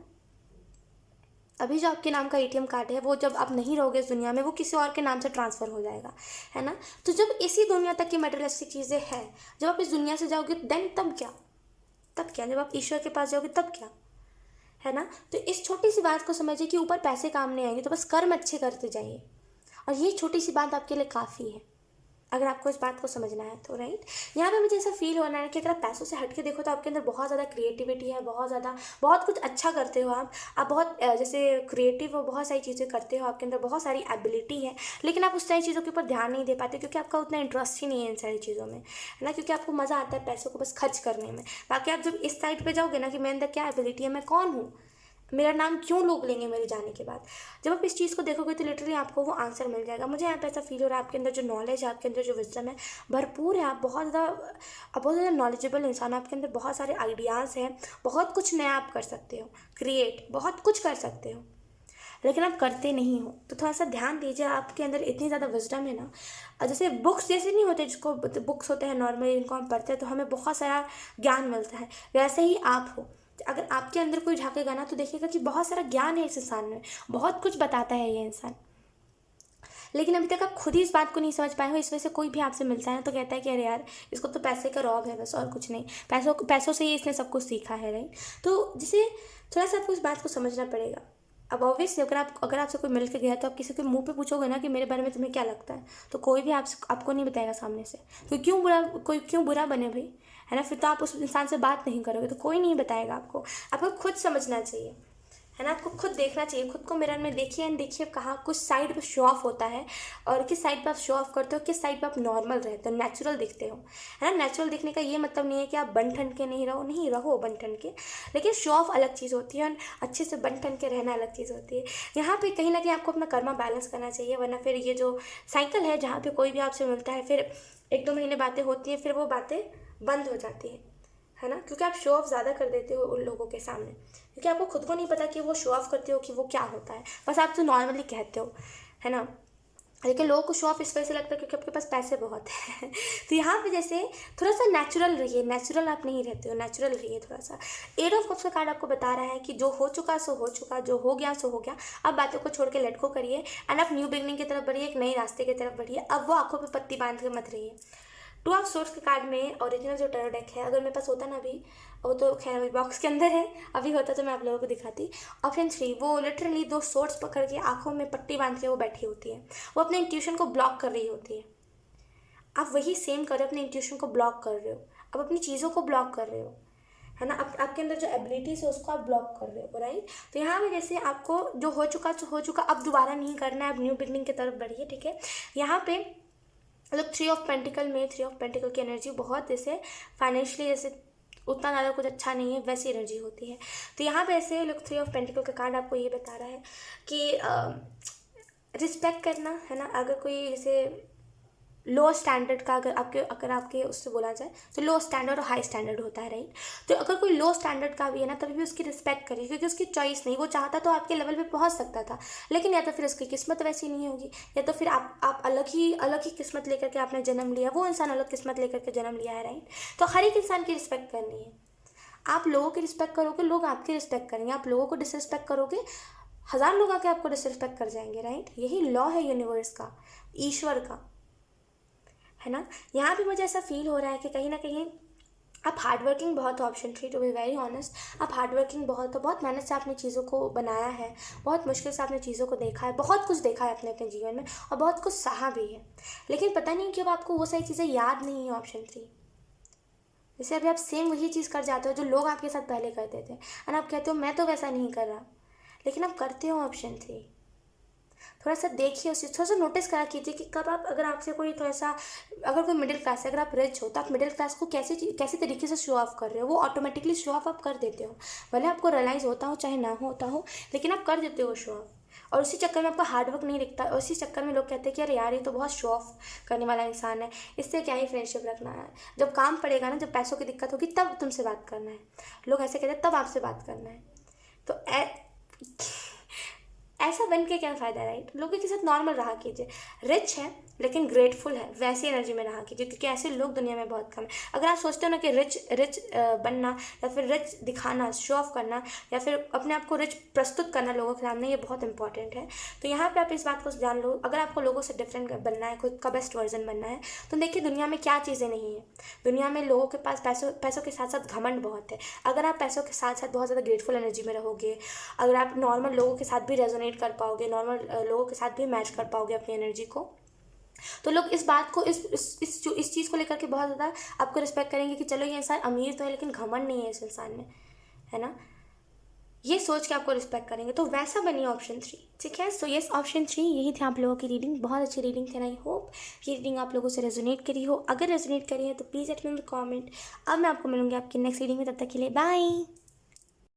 A: अभी जो आपके नाम का ATM कार्ड है, वो जब आप नहीं रहोगे इस दुनिया में, वो किसी और के नाम से ट्रांसफ़र हो जाएगा, है ना। तो जब इसी दुनिया तक की मटेरियलिस्टिक चीज़ें हैं, जब आप इस दुनिया से जाओगे देन तब क्या, जब आप ईश्वर के पास जाओगे तब क्या, है ना। तो इस छोटी सी बात को समझिए कि ऊपर पैसे काम नहीं आएंगे, तो बस कर्म अच्छे करते जाइए, और ये छोटी सी बात आपके लिए काफ़ी है। अगर आपको इस बात को समझना है तो, राइट। यहाँ पे मुझे ऐसा फील हो रहा है कि अगर आप पैसों से हट के देखो तो आपके अंदर बहुत ज़्यादा क्रिएटिविटी है, बहुत कुछ अच्छा करते हो आप बहुत जैसे क्रिएटिव हो, बहुत सारी चीज़ें करते हो, आपके अंदर बहुत सारी एबिलिटी है, लेकिन आप उस सारी चीज़ों के ऊपर ध्यान नहीं दे पाते क्योंकि आपका उतना इंटरेस्ट ही नहीं है इन सारी चीज़ों में, है ना, क्योंकि आपको मज़ा आता है पैसों को बस खर्च करने में। बाकी आप जब इस साइड पे जाओगे ना कि मेरे अंदर क्या एबिलिटी है, मैं कौन हूँ, मेरा नाम क्यों लोग लेंगे मेरे जाने के बाद, जब आप इस चीज़ को देखोगे तो लिटरली आपको वो आंसर मिल जाएगा। मुझे यहाँ पे ऐसा फील हो रहा है आपके अंदर जो नॉलेज है, आपके अंदर जो विजडम है भरपूर है, आप बहुत ज़्यादा नॉलेजेबल इंसान हो, आपके अंदर बहुत सारे आइडियाज़ हैं, बहुत कुछ नया आप कर सकते हो, क्रिएट बहुत कुछ कर सकते हो, लेकिन आप करते नहीं हो। तो थोड़ा सा ध्यान दीजिए, आपके अंदर इतनी ज़्यादा विजडम है ना, जैसे बुक्स जैसे नहीं होते जिसको बुक्स होते हैं नॉर्मली, इनको हम पढ़ते हैं तो हमें बहुत सारा ज्ञान मिलता है, वैसे ही आप हो। अगर आपके अंदर कोई झाँकेगा ना तो देखिएगा कि बहुत सारा ज्ञान है इस इंसान में, बहुत कुछ बताता है ये इंसान, लेकिन अभी तक आप खुद ही इस बात को नहीं समझ पाए हो। इस वजह से कोई भी आपसे मिलता है ना तो कहता है कि अरे यार इसको तो पैसे का रौब है बस, और कुछ नहीं, पैसों से ही इसने सब कुछ सीखा है, राइट। तो जैसे थोड़ा सा आपको इस बात को समझना पड़ेगा। अब ऑब्वियसली अगर आपसे कोई मिल के गया तो आप किसी के मुंह पे पूछोगे ना कि मेरे बारे में तुम्हें क्या लगता है, तो कोई भी आपको नहीं बताएगा सामने से, कोई क्यों बुरा बने भाई, है ना, फिर तो आप उस इंसान से बात नहीं करोगे तो कोई नहीं बताएगा आपको खुद समझना चाहिए, है ना, आपको खुद देखना चाहिए, खुद को मिरर में देखिए एंड देखिए कहाँ कुछ साइड पे शो ऑफ होता है और किस साइड पे आप शो ऑफ करते हो, किस साइड पे आप नॉर्मल रहते हो, नेचुरल दिखते हो, है ना। नेचुरल दिखने का ये मतलब नहीं है कि आप बन ठन के नहीं रहो बन ठन के, लेकिन शो ऑफ अलग चीज़ होती है और अच्छे से बन ठन के रहना अलग चीज़ होती है। यहाँ पे कहीं ना कहीं आपको अपना कर्मा बैलेंस करना चाहिए, वरना फिर ये जो साइकिल है जहाँ पे कोई भी आपसे मिलता है फिर 1-2 महीने बातें होती हैं, फिर वो बातें बंद हो जाती है ना, क्योंकि आप शो ऑफ ज़्यादा कर देते हो उन लोगों के सामने, क्योंकि आपको खुद को नहीं पता कि वो शो ऑफ करते हो कि वो क्या होता है, बस आप तो नॉर्मली कहते हो, है ना। लेकिन लोगों को शो ऑफ इस वजह से लगता है क्योंकि आपके पास पैसे बहुत हैं तो यहाँ पे जैसे थोड़ा सा नेचुरल रहिए, नेचुरल आप नहीं रहते हो, नेचुरल रहिए थोड़ा सा। 8 ऑफ कप्स का कार्ड आपको बता रहा है कि जो हो चुका सो हो चुका, जो हो गया सो हो गया, अब बातों को छोड़ के लेट गो करिए एंड आप न्यू बिगनिंग की तरफ बढ़िए, एक नए रास्ते की तरफ बढ़िए। अब वो आंखों पे पत्ती बांध के मत रहिए। 2 ऑफ सोर्स के कार्ड में ओरिजिनल जो टैरो डेक है, अगर मेरे पास होता ना अभी, वो तो खैर अभी बॉक्स के अंदर है, अभी होता तो मैं आप लोगों को दिखाती। ऑप्शन 3, वो लिटरली 2 सोर्स पकड़ के आंखों में पट्टी बांध के वो बैठी होती है, वो अपने इंट्यूशन को ब्लॉक कर रही होती है। आप वही सेम कर रहे हो, अपने इंट्यूशन को ब्लॉक कर रहे हो, आप अपनी चीज़ों को ब्लॉक कर रहे हो, है ना, आपके अंदर जो एबिलिटीज है उसको आप ब्लॉक कर रहे हो, राइट। तो यहाँ पे जैसे आपको जो हो चुका तो हो चुका, अब दोबारा नहीं करना है, अब न्यू बिगनिंग की तरफ बढ़िए, ठीक है। यहाँ पे मतलब 3 ऑफ पेंटिकल में 3 ऑफ पेंटिकल की एनर्जी बहुत जैसे फाइनेंशियली जैसे उतना ज़्यादा कुछ अच्छा नहीं है वैसी एनर्जी होती है। तो यहाँ पे ऐसे लोग 3 ऑफ पेंटिकल का कार्ड आपको ये बता रहा है कि रिस्पेक्ट करना, है ना, अगर कोई जैसे लो स्टैंडर्ड का अगर आपके उससे बोला जाए तो लो स्टैंडर्ड और हाई स्टैंडर्ड होता है, राइट। तो अगर कोई लो स्टैंडर्ड का भी है ना तभी भी उसकी रिस्पेक्ट करिए, क्योंकि उसकी चॉइस नहीं, वो चाहता तो आपके लेवल पे पहुंच सकता था, लेकिन या तो फिर उसकी किस्मत वैसी नहीं होगी, या तो फिर आप अलग ही किस्मत लेकर के आपने जन्म लिया, वो इंसान अलग किस्मत लेकर के जन्म लिया है, राइट। तो हर एक इंसान की रिस्पेक्ट करनी है। आप लोगों की रिस्पेक्ट करोगे, लोग आपकी रिस्पेक्ट करेंगे, आप लोगों को डिसरिस्पेक्ट करोगे, 1000 लोग आके आपको डिसरिस्पेक्ट कर जाएंगे, राइट। यही लॉ है यूनिवर्स का, ईश्वर का, है ना। यहाँ पे मुझे ऐसा फील हो रहा है कि कहीं ना कहीं आप हार्डवर्किंग बहुत हो। Option 3, to be very honest, आप हार्डवर्किंग बहुत हो, बहुत मेहनत से आपने चीज़ों को बनाया है, बहुत मुश्किल से आपने चीज़ों को देखा है, बहुत कुछ देखा है अपने अपने जीवन में और बहुत कुछ सहा भी है, लेकिन पता नहीं क्यों आपको वो सारी चीज़ें याद नहीं है। ऑप्शन 3, जैसे अभी आप सेम वही चीज़ कर जाते हो जो लोग आपके साथ पहले करते थे और आप कहते हो मैं तो वैसा नहीं कर रहा, लेकिन आप करते हो। ऑप्शन 3, थोड़ा सा देखिए उसे, थोड़ा सा नोटिस करा कीजिए कि कब आप, अगर आपसे कोई थोड़ा सा, अगर कोई मिडिल क्लास है, अगर आप रिच हो तो आप मिडिल क्लास को कैसे तरीके से शो ऑफ कर रहे हो, वो ऑटोमेटिकली शो ऑफ आप कर देते हो, भले आपको रियलाइज़ होता हो चाहे ना होता हो, लेकिन आप कर देते हो शो ऑफ। और उसी चक्कर में आपका हार्डवर्क नहीं दिखता, और उसी चक्कर में लोग कहते हैं कि अरे यार ये तो बहुत शो ऑफ करने वाला इंसान है, इससे क्या ही फ्रेंडशिप रखना है, जब काम पड़ेगा ना, जब पैसों की दिक्कत होगी तब तुमसे बात करना है, लोग ऐसे कहते हैं तब आपसे बात करना है। तो ऐसा बन के क्या फ़ायदा, राइट। लोगों के साथ नॉर्मल रहा कीजिए, रिच है लेकिन ग्रेटफुल है वैसी एनर्जी में रहा कीजिए, क्योंकि ऐसे लोग दुनिया में बहुत कम है। अगर आप सोचते हो ना कि रिच बनना या फिर रिच दिखाना, शो ऑफ करना या फिर अपने आप को रिच प्रस्तुत करना लोगों के सामने, ये बहुत इंपॉर्टेंट है। तो यहाँ पे आप इस बात को जान लो, अगर आपको लोगों से डिफरेंट बनना है, खुद का बेस्ट वर्जन बनना है, तो देखिए दुनिया में क्या चीज़ें नहीं है। दुनिया में लोगों के पास पैसों के साथ साथ घमंड बहुत है। अगर आप पैसों के साथ साथ बहुत ज़्यादा ग्रेटफुल एनर्जी में रहोगे, अगर आप नॉर्मल लोगों के साथ भी रेजोनेट कर पाओगे, नॉर्मल लोगों के साथ भी मैच कर पाओगे अपनी एनर्जी को, तो लोग इस बात को इस चीज़ को लेकर के बहुत ज़्यादा आपको रिस्पेक्ट करेंगे कि चलो ये इंसान अमीर तो है लेकिन घमंड नहीं है इस इंसान में, है ना, ये सोच के आपको रिस्पेक्ट करेंगे। तो वैसा बनिए ऑप्शन 3, ठीक है। सो यस, ऑप्शन 3 यही थी आप लोगों की रीडिंग। बहुत अच्छी रीडिंग थी। आई होप ये रीडिंग आप लोगों से रेजोनेट करी हो। अगर रेजोनेट करी है तो please let me in the comment. अब मैं आपको मिलूंगी आपकी नेक्स्ट रीडिंग में, तब तक के लिए बाय।